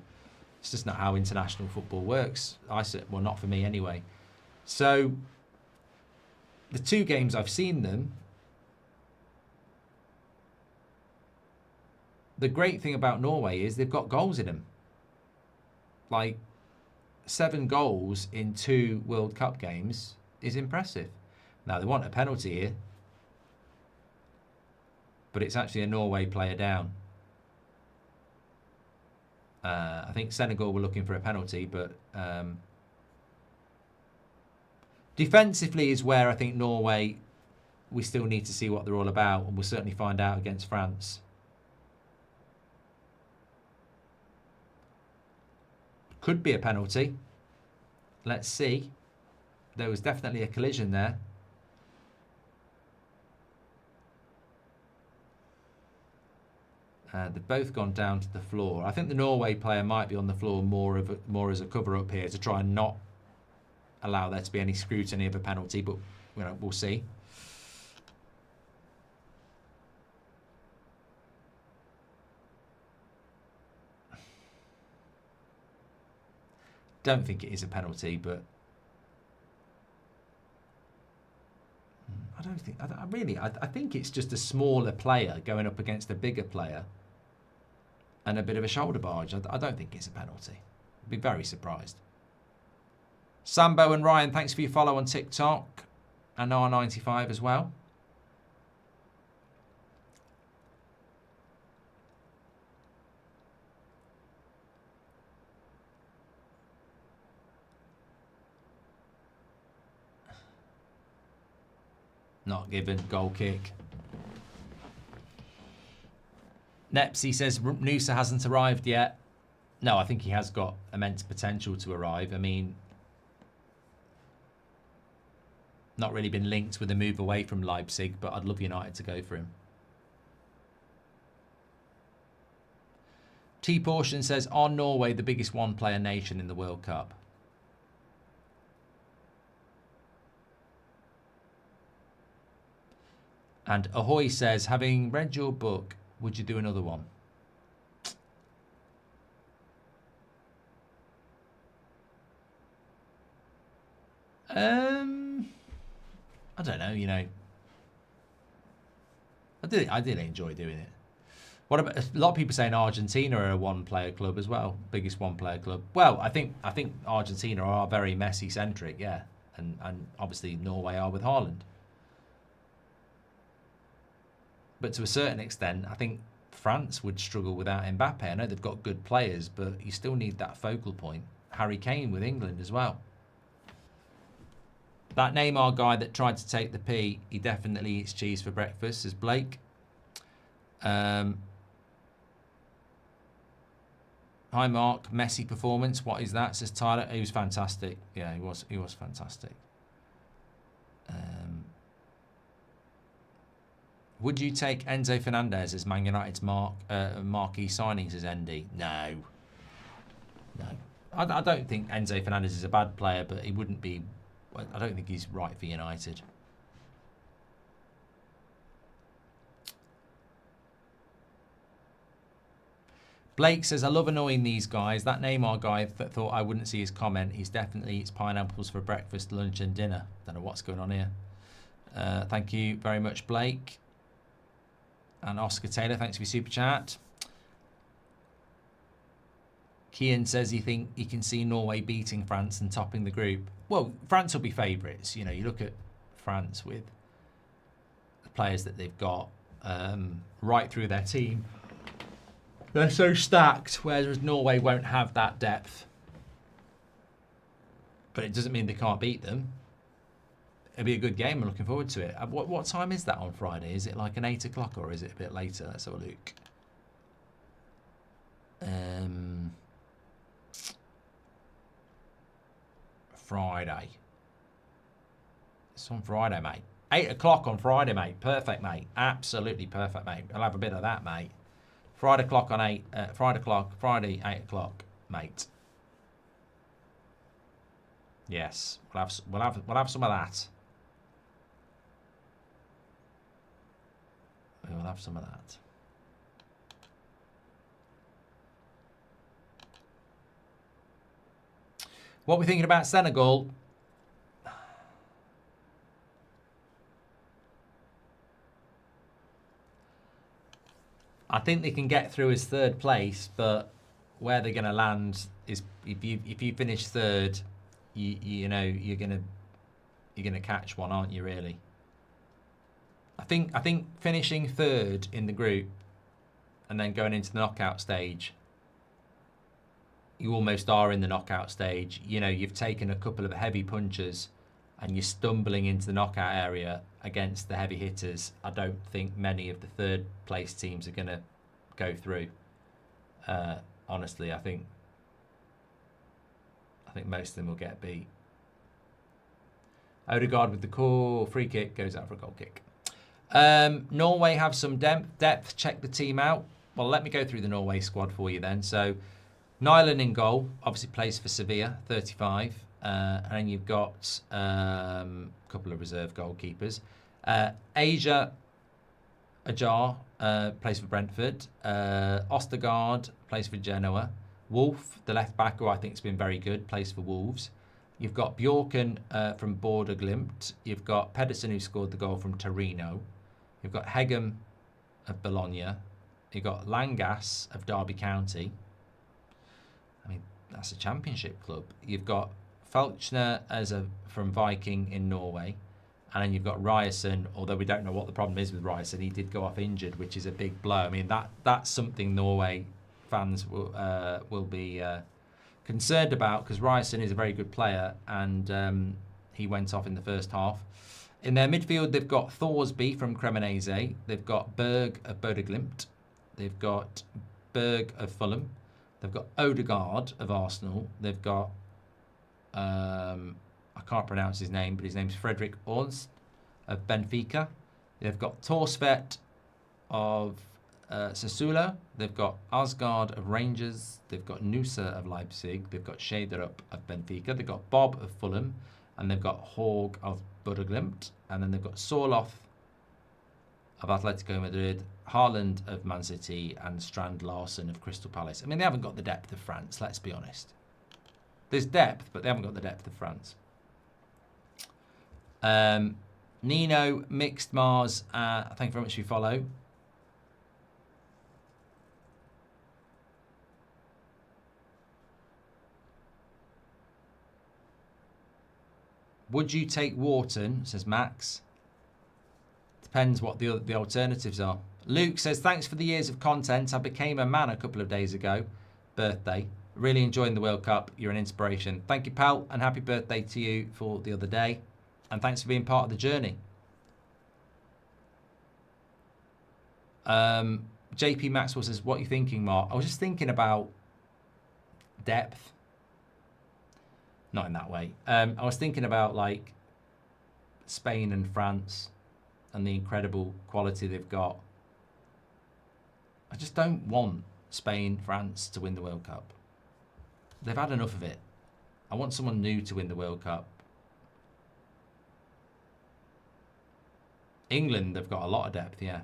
it's just not how international football works. Well, not for me anyway. So the 2 games I've seen them, the great thing about Norway is they've got goals in them. Like, 7 goals in 2 World Cup games is impressive. Now, they want a penalty here. But it's actually a Norway player down. I think Senegal were looking for a penalty, but defensively is where I think Norway, we still need to see what they're all about, and we'll certainly find out against France. Could be a penalty. Let's see. There was definitely a collision there. They've both gone down to the floor. I think the Norway player might be on the floor more as a cover-up here to try and not allow there to be any scrutiny of a penalty, but we'll see. Don't think it is a penalty, but I don't think. I think it's just a smaller player going up against a bigger player, and a bit of a shoulder barge. I don't think it's a penalty. I'd be very surprised. Sambo and Ryan, thanks for your follow on TikTok, and R95 as well. Not given. Goal kick. Nepsy says Noosa hasn't arrived yet. No, I think he has got immense potential to arrive. I mean, not really been linked with a move away from Leipzig, but I'd love United to go for him. T Portion says, are Norway the biggest one-player nation in the World Cup? And Ahoy says, having read your book, would you do another one? I don't know, I did enjoy doing it. What about a lot of people saying Argentina are a one-player club as well, biggest one-player club. Well, I think Argentina are very Messi-centric, yeah, and obviously Norway are with Haaland. But to a certain extent, I think France would struggle without Mbappe. I know they've got good players, but you still need that focal point. Harry Kane with England as well. That Neymar guy that tried to take the P, he definitely eats cheese for breakfast, says Blake. Hi Mark, Messi performance. What is that? Says Tyler. He was fantastic. Yeah, he was fantastic. Would you take Enzo Fernandez as Man United's marquee signing, says Andy? No. I don't think Enzo Fernandez is a bad player, but he wouldn't be. I don't think he's right for United. Blake says, I love annoying these guys. That Neymar guy that thought I wouldn't see his comment. He's definitely eats pineapples for breakfast, lunch and dinner. Don't know what's going on here. Thank you very much, Blake. And Oscar Taylor, thanks for your super chat. Kian says he can see Norway beating France and topping the group. Well, France will be favourites. You look at France with the players that they've got right through their team. They're so stacked, whereas Norway won't have that depth. But it doesn't mean they can't beat them. It'll be a good game. I'm looking forward to it. What time is that on Friday? Is it like an 8 o'clock or is it a bit later? Let's have a look. Friday. It's on Friday, mate. 8 o'clock on Friday, mate. Perfect, mate. Absolutely perfect, mate. I'll have a bit of that, mate. Friday 8 o'clock, mate. Yes, we'll have some of that. We'll have some of that. What are we thinking about Senegal? I think they can get through as third place, but where they're going to land is if you finish third, you know you're gonna catch one, aren't you? Really. I think finishing third in the group and then going into the knockout stage, you almost are in the knockout stage. You know, you've taken a couple of heavy punches and you're stumbling into the knockout area against the heavy hitters. I don't think many of the third place teams are going to go through. Honestly, I think most of them will get beat. Odegaard with the core free kick goes out for a goal kick. Norway have some depth. Check the team out. Well, let me go through the Norway squad for you then. So, Nyland in goal, obviously plays for Sevilla, 35. And then you've got a couple of reserve goalkeepers. Asia Ajar plays for Brentford. Ostergaard plays for Genoa. Wolf, the left back, who I think has been very good, plays for Wolves. You've got Bjorken from Border Glimt. You've got Pedersen, who scored the goal from Torino. You've got Hegem of Bologna. You've got Langas of Derby County. I mean, that's a championship club. You've got Falchner from Viking in Norway. And then you've got Ryerson, although we don't know what the problem is with Ryerson. He did go off injured, which is a big blow. I mean, that's something Norway fans will be concerned about, because Ryerson is a very good player and he went off in the first half. In their midfield, they've got Thorsby from Cremonese. They've got Berg of Bodø Glimt. They've got Berg of Fulham. They've got Odegaard of Arsenal. They've got, I can't pronounce his name, but his name's Fredrik Orst of Benfica. They've got Torsvedt of Sassuolo. They've got Asgard of Rangers. They've got Nusa of Leipzig. They've got Schederup of Benfica. They've got Bob of Fulham. And they've got Horg of Bodø Glimt. And then they've got Sorloth of Atletico Madrid, Haaland of Man City, and Strand Larsen of Crystal Palace. I mean, they haven't got the depth of France, let's be honest. There's depth, but they haven't got the depth of France. Nino, Mixed Mars, thank you very much for your follow. Would you take Wharton, says Max? Depends what the alternatives are. Luke says, thanks for the years of content. I became a man a couple of days ago. Birthday. Really enjoying the World Cup. You're an inspiration. Thank you, pal, and happy birthday to you for the other day. And thanks for being part of the journey. JP Maxwell says, what are you thinking, Mark? I was just thinking about depth. Not in that way. I was thinking about like Spain and France and the incredible quality they've got. I just don't want Spain, France to win the World Cup. They've had enough of it. I want someone new to win the World Cup. England, they've got a lot of depth, yeah.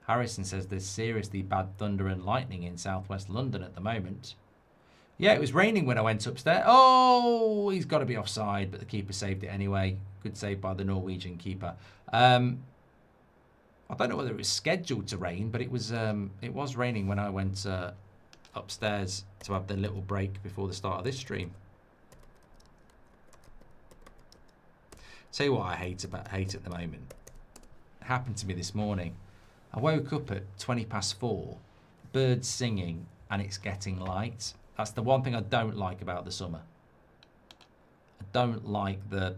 Harrison says there's seriously bad thunder and lightning in southwest London at the moment. Yeah, it was raining when I went upstairs. Oh, he's got to be offside, but the keeper saved it anyway. Good save by the Norwegian keeper. I don't know whether it was scheduled to rain, but it was raining when I went upstairs to have the little break before the start of this stream. Tell you what I hate at the moment. It happened to me this morning. I woke up at 4:20, birds singing, and it's getting light. That's the one thing I don't like about the summer. I don't like the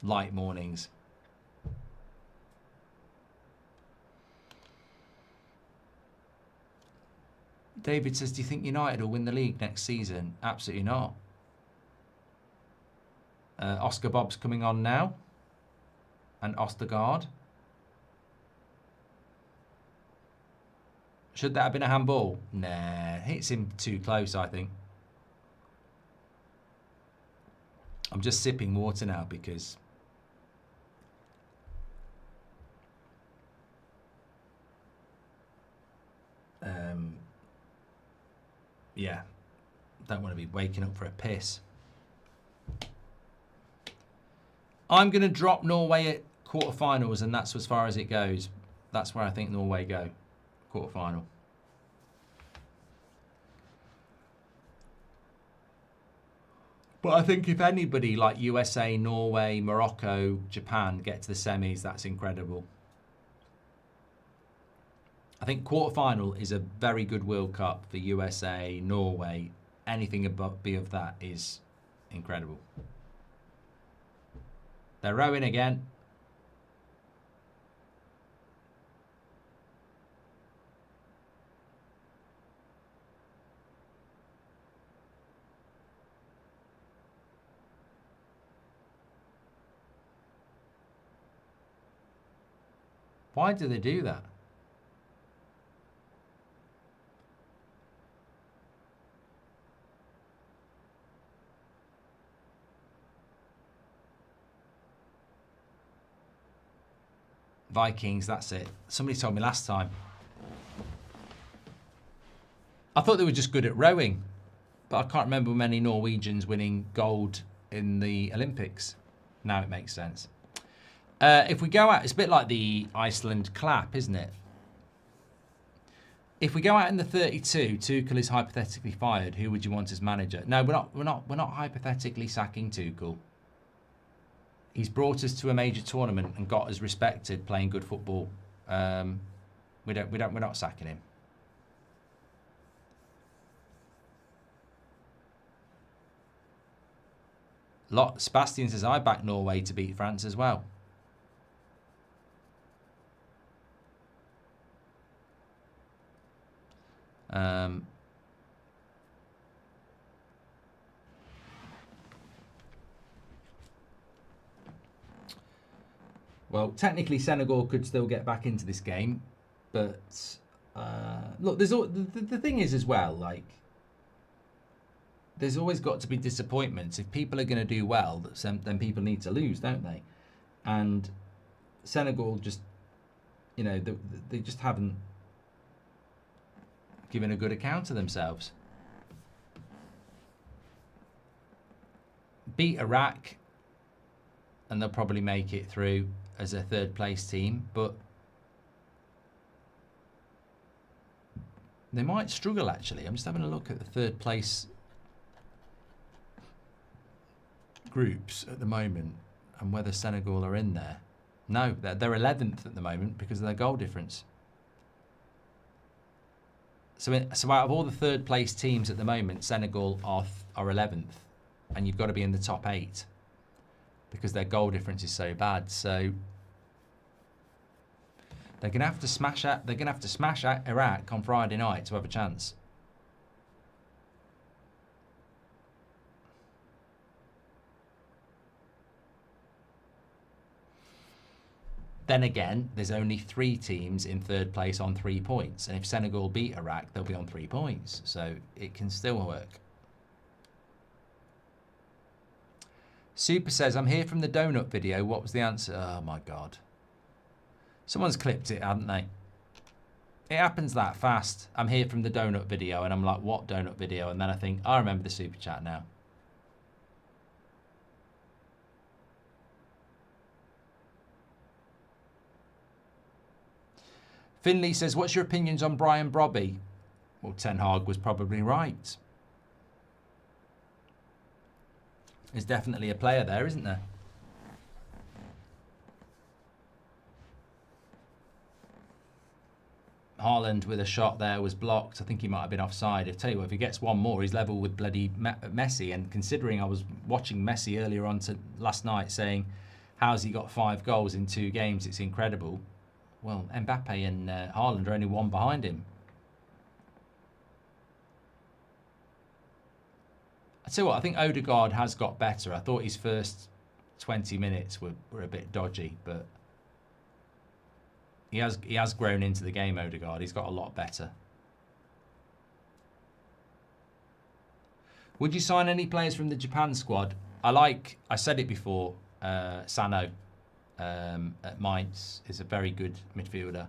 light mornings. David says, do you think United will win the league next season? Absolutely not. Oscar Bob's coming on now. And Ostergaard. Should that have been a handball? Nah, hits him too close, I think. I'm just sipping water now because yeah, don't want to be waking up for a piss. I'm going to drop Norway at quarterfinals, and that's as far as it goes. That's where I think Norway go. Quarterfinal. But I think if anybody like USA, Norway, Morocco, Japan get to the semis, that's incredible. I think quarterfinal is a very good World Cup for USA, Norway. Anything above that is incredible. They're rowing again. Why do they do that? Vikings, that's it. Somebody told me last time. I thought they were just good at rowing, but I can't remember many Norwegians winning gold in the Olympics. Now it makes sense. If we go out, it's a bit like the Iceland clap, isn't it? If we go out in the 32, Tuchel is hypothetically fired. Who would you want as manager? No, we're not hypothetically sacking Tuchel. He's brought us to a major tournament and got us respected playing good football. We're not sacking him. Sebastian says I back Norway to beat France as well. Well, technically Senegal could still get back into this game, but look, there's the thing is as well, like there's always got to be disappointments. If people are going to do well, then people need to lose, don't they? And Senegal just, you know, they just haven't given a good account of themselves. Beat Iraq, and they'll probably make it through as a third place team, but they might struggle actually. I'm just having a look at the third place groups at the moment and whether Senegal are in there. No, they're 11th at the moment because of their goal difference. So out of all the third place teams at the moment, Senegal are 11th, and you've got to be in the top 8 because their goal difference is so bad. So they're going to have to smash out. They're going to have to smash out Iraq on Friday night to have a chance. Then again, there's only 3 teams in third place on 3 points. And if Senegal beat Iraq, they'll be on 3 points. So it can still work. Super says, I'm here from the donut video. What was the answer? Oh, my God. Someone's clipped it, haven't they? It happens that fast. I'm here from the donut video. And I'm like, what donut video? And then I think, I remember the super chat now. Finley says, what's your opinions on Brian Brobby? Well, Ten Hag was probably right. There's definitely a player there, isn't there? Haaland with a shot there was blocked. I think he might have been offside. I tell you what, if he gets one more, he's level with bloody Messi. And considering I was watching Messi earlier on last night saying, how's he got 5 goals in 2 games? It's incredible. Well, Mbappe and Haaland are only 1 behind him. I tell you what, I think Odegaard has got better. I thought his first 20 minutes were a bit dodgy, but he has grown into the game, Odegaard. He's got a lot better. Would you sign any players from the Japan squad? I said it before, Sano. At Mainz is a very good midfielder.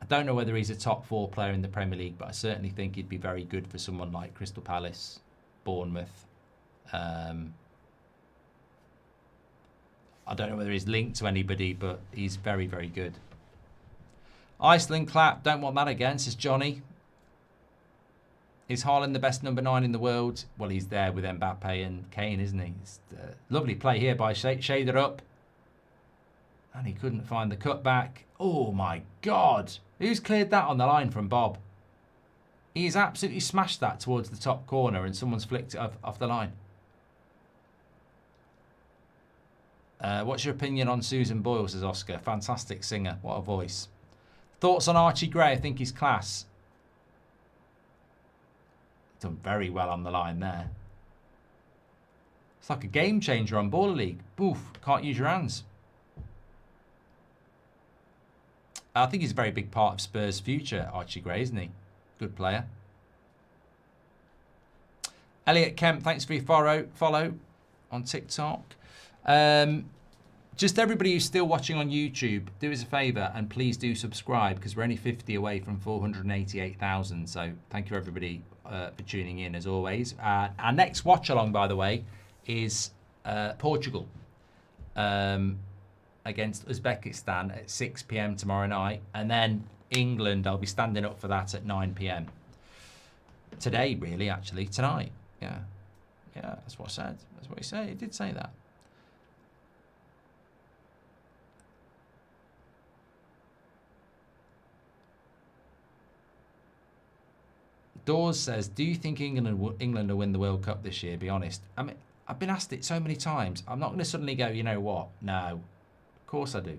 I don't know whether he's a top 4 player in the Premier League, but I certainly think he'd be very good for someone like Crystal Palace, Bournemouth. I don't know whether he's linked to anybody, but he's very, very good. Iceland clap. Don't want that again, says Johnny. Is Haaland the best number 9 in the world? Well, he's there with Mbappe and Kane, isn't he? It's lovely play here by Shader up. And he couldn't find the cutback. Oh, my God. Who's cleared that on the line from Bob? He's absolutely smashed that towards the top corner and someone's flicked it off the line. What's your opinion on Susan Boyle, says Oscar. Fantastic singer. What a voice. Thoughts on Archie Gray? I think he's class. Done very well on the line there. It's like a game changer on Baller League. Boof, can't use your hands. I think he's a very big part of Spurs' future, Archie Gray, isn't he? Good player. Elliot Kemp, thanks for your follow on TikTok. Just everybody who's still watching on YouTube, do us a favour and please do subscribe because we're only 50 away from 488,000. So thank you everybody for tuning in as always. Our next watch along, by the way, is Portugal against Uzbekistan at 6 p.m. tomorrow night, and then England. I'll be standing up for that at 9 p.m. today. Really, actually, tonight. Yeah, that's what I said. That's what he said. He did say that. Dawes says, do you think England will win the World Cup this year? Be honest. I mean, I've been asked it so many times. I'm not going to suddenly go, you know what? No. Of course I do.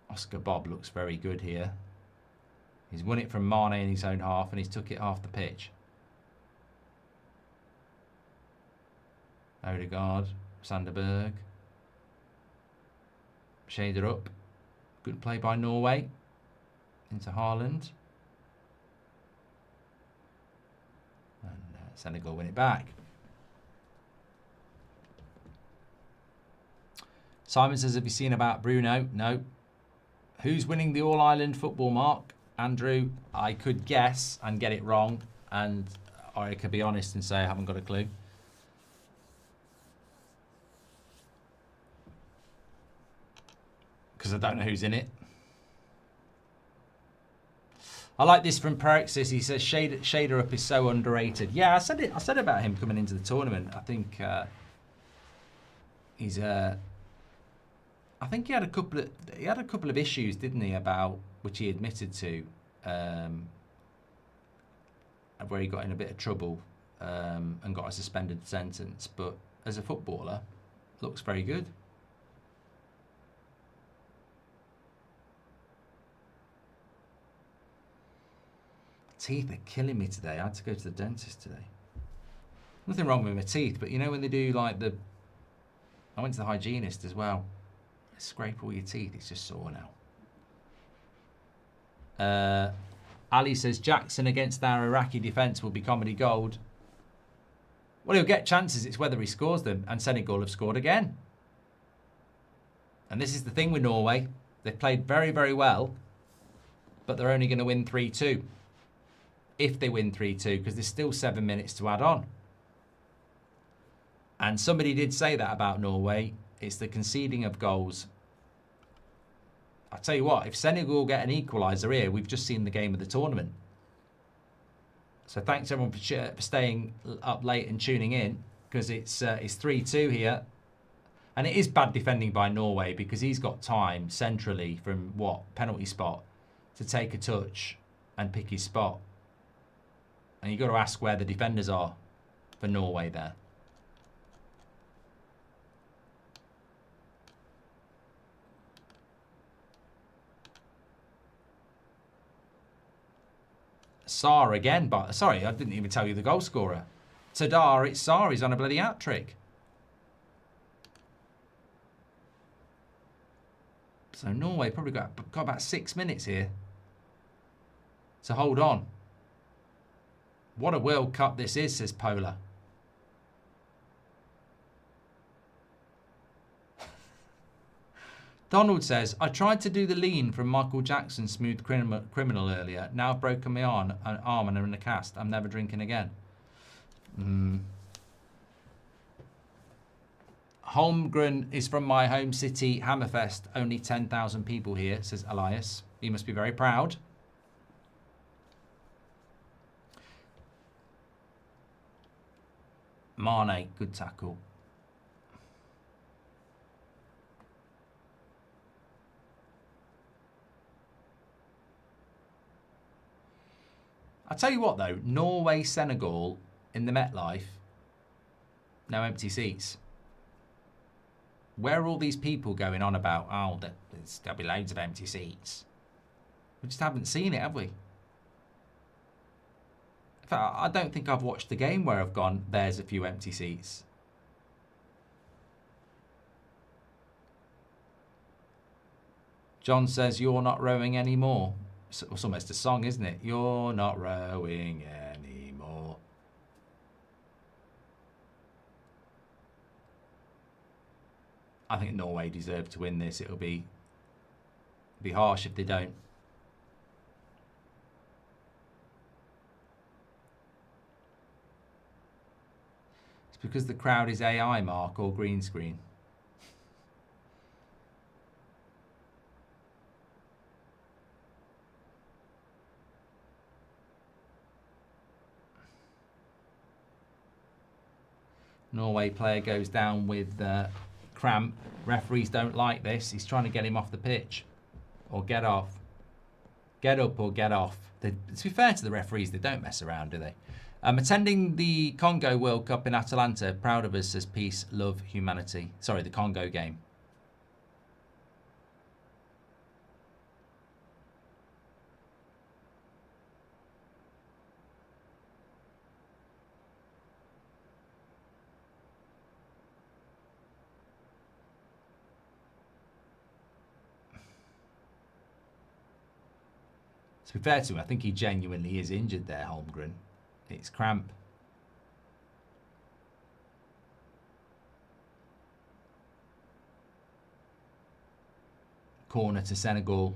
Oscar Bob looks very good here. He's won it from Mane in his own half and he's took it half the pitch. Odegaard, Sanderberg. Shader up. Good play by Norway. Into Haaland. And Senegal win it back. Simon says, have you seen about Bruno? No. Who's winning the All-Ireland football, Mark? Andrew, I could guess and get it wrong. And I could be honest and say I haven't got a clue. Because I don't know who's in it. I like this from Perixis. He says Shader up is so underrated. Yeah, I said about him coming into the tournament. I think he's I think he had a couple of issues, didn't he, about which he admitted to, where he got in a bit of trouble and got a suspended sentence. But as a footballer, looks very good. Teeth are killing me today. I had to go to the dentist today. Nothing wrong with my teeth, but you know when they do like I went to the hygienist as well. Scrape all your teeth, it's just sore now. Ali says Jackson against our Iraqi defence will be comedy gold. Well, he'll get chances, it's whether he scores them, and Senegal have scored again. And this is the thing with Norway. They've played very, very well, but they're only going to win 3-2. If they win 3-2, because there's still 7 minutes to add on. And somebody did say that about Norway. It's the conceding of goals. I'll tell you what, if Senegal get an equaliser here, we've just seen the game of the tournament. So thanks everyone for staying up late and tuning in, because it's 3-2 here. And it is bad defending by Norway, because he's got time centrally from, penalty spot, to take a touch and pick his spot. And you've got to ask where the defenders are for Norway there. Sarr again, but sorry, I didn't even tell you the goal scorer. Tadar, it's Sarr, he's on a bloody hat-trick. So Norway probably got about 6 minutes here to hold on. What a World Cup this is, says Polar. Donald says, I tried to do the lean from Michael Jackson's Smooth Criminal earlier. Now I've broken my arm and I'm in a cast. I'm never drinking again. Holmgren is from my home city, Hammerfest. Only 10,000 people here, says Elias. You must be very proud. Mane, good tackle. I tell you what though, Norway, Senegal in the MetLife, no empty seats. Where are all these people going on about, oh, there'll be loads of empty seats? We just haven't seen it, have we? In fact, I don't think I've watched the game where I've gone, there's a few empty seats. John says, you're not rowing anymore. It's almost a song, isn't it? You're not rowing anymore. I think Norway deserve to win this. It'll be harsh if they don't. It's because the crowd is AI, Mark, or green screen. Norway player goes down with cramp. Referees don't like this. He's trying to get him off the pitch. Or get off. Get up or get off. To be fair to the referees, they don't mess around, do they? Attending the Congo World Cup in Atalanta. Proud of us, says peace, love, humanity. Sorry, the Congo game. To be fair to him, I think he genuinely is injured there, Holmgren. It's cramp. Corner to Senegal.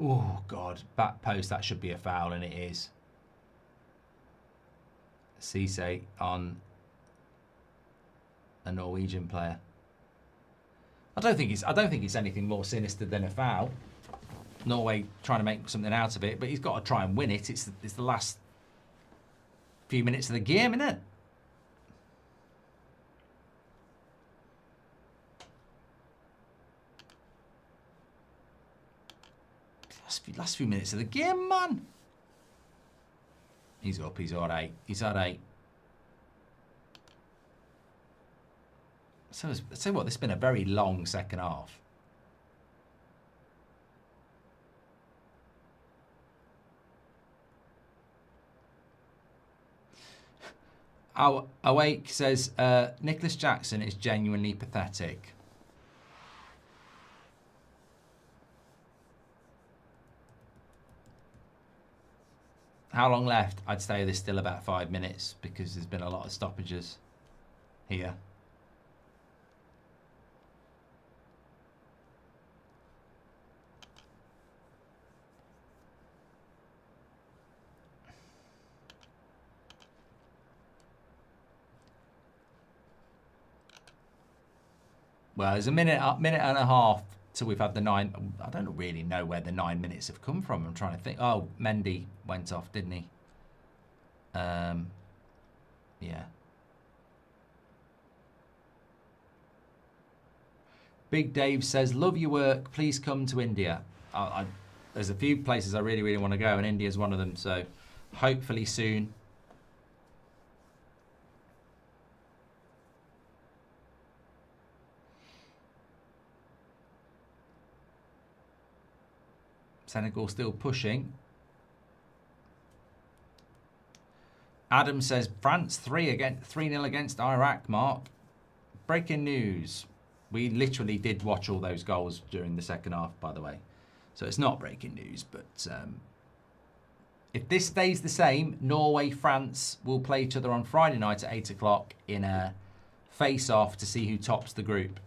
Oh, God. Back post, that should be a foul, and it is. Cisse on a Norwegian player. I don't think it's anything more sinister than a foul. Norway trying to make something out of it, but he's got to try and win it. It's the last few minutes of the game, isn't it? Last few minutes of the game, man. He's up. He's all right. He's all right. So I'll tell you what, this has been a very long second half. Awake says, Nicholas Jackson is genuinely pathetic. How long left? I'd say there's still about 5 minutes because there's been a lot of stoppages here. Well, there's a minute and a half till we've had the 9. I don't really know where the 9 minutes have come from. I'm trying to think. Oh, Mendy went off, didn't he? Yeah. Big Dave says, love your work. Please come to India. There's a few places I really, really want to go, and India's one of them. So hopefully soon. Senegal still pushing. Adam says France 3-0 against Iraq, Mark. Breaking news. We literally did watch all those goals during the second half, by the way. So it's not breaking news, but if this stays the same, Norway, France will play each other on Friday night at 8 o'clock in a face-off to see who tops the group.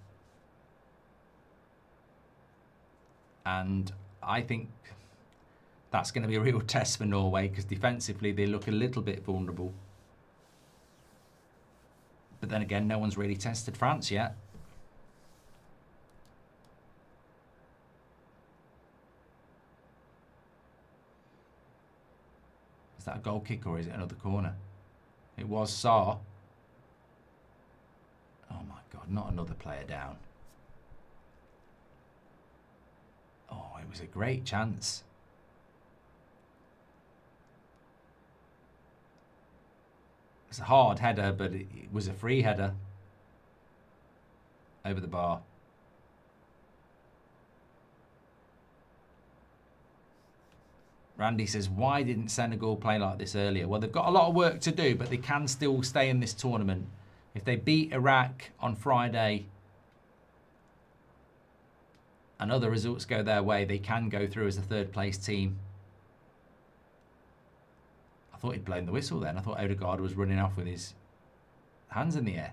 And I think that's going to be a real test for Norway because defensively they look a little bit vulnerable. But then again, no one's really tested France yet. Is that a goal kick or is it another corner? It was Sarr. Oh my God, not another player down. Oh, it was a great chance. It's a hard header, but it was a free header over the bar. Randy says, why didn't Senegal play like this earlier? Well, they've got a lot of work to do, but they can still stay in this tournament. If they beat Iraq on Friday and other results go their way, they can go through as a third place team. I thought he'd blown the whistle then. I thought Odegaard was running off with his hands in the air.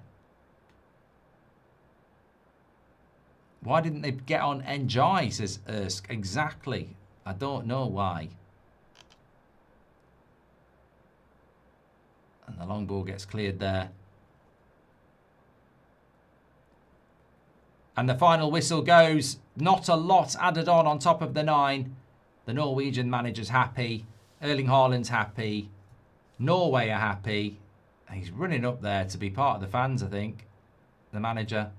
Why didn't they get on Njai, says Ersk. Exactly. I don't know why. And the long ball gets cleared there. And the final whistle goes. Not a lot added on top of the 9. The Norwegian manager's happy. Erling Haaland's happy. Norway are happy. He's running up there to be part of the fans, I think. The manager.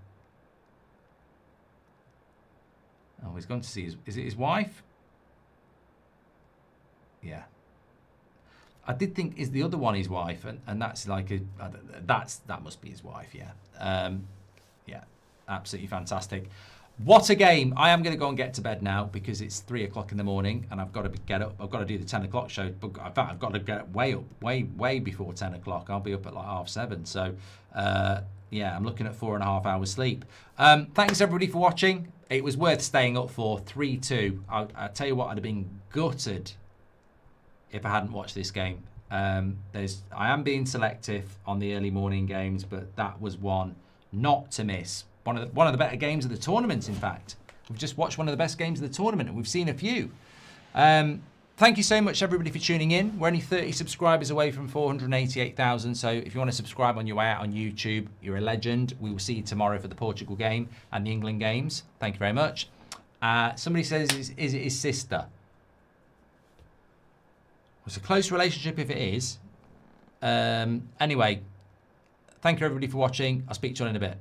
Oh, he's gone to see his... Is it his wife? Yeah. I did think, is the other one his wife? And that's like a... That must be his wife, yeah. Yeah. Absolutely fantastic. What a game. I am going to go and get to bed now because it's 3 o'clock in the morning and I've got to get up. I've got to do the 10 o'clock show. In fact, I've got to get way up, way before 10 o'clock. I'll be up at like 7:30. So, yeah, I'm looking at 4.5 hours sleep. Thanks, everybody, for watching. It was worth staying up for 3-2. I'll tell you what, I'd have been gutted if I hadn't watched this game. I am being selective on the early morning games, but that was one not to miss. One of the better games of the tournament, in fact. We've just watched one of the best games of the tournament, and we've seen a few. Thank you so much, everybody, for tuning in. We're only 30 subscribers away from 488,000, so if you want to subscribe on your way out on YouTube, you're a legend. We will see you tomorrow for the Portugal game and the England games. Thank you very much. Somebody says, is it his sister? It's a close relationship if it is. Anyway, thank you, everybody, for watching. I'll speak to you in a bit.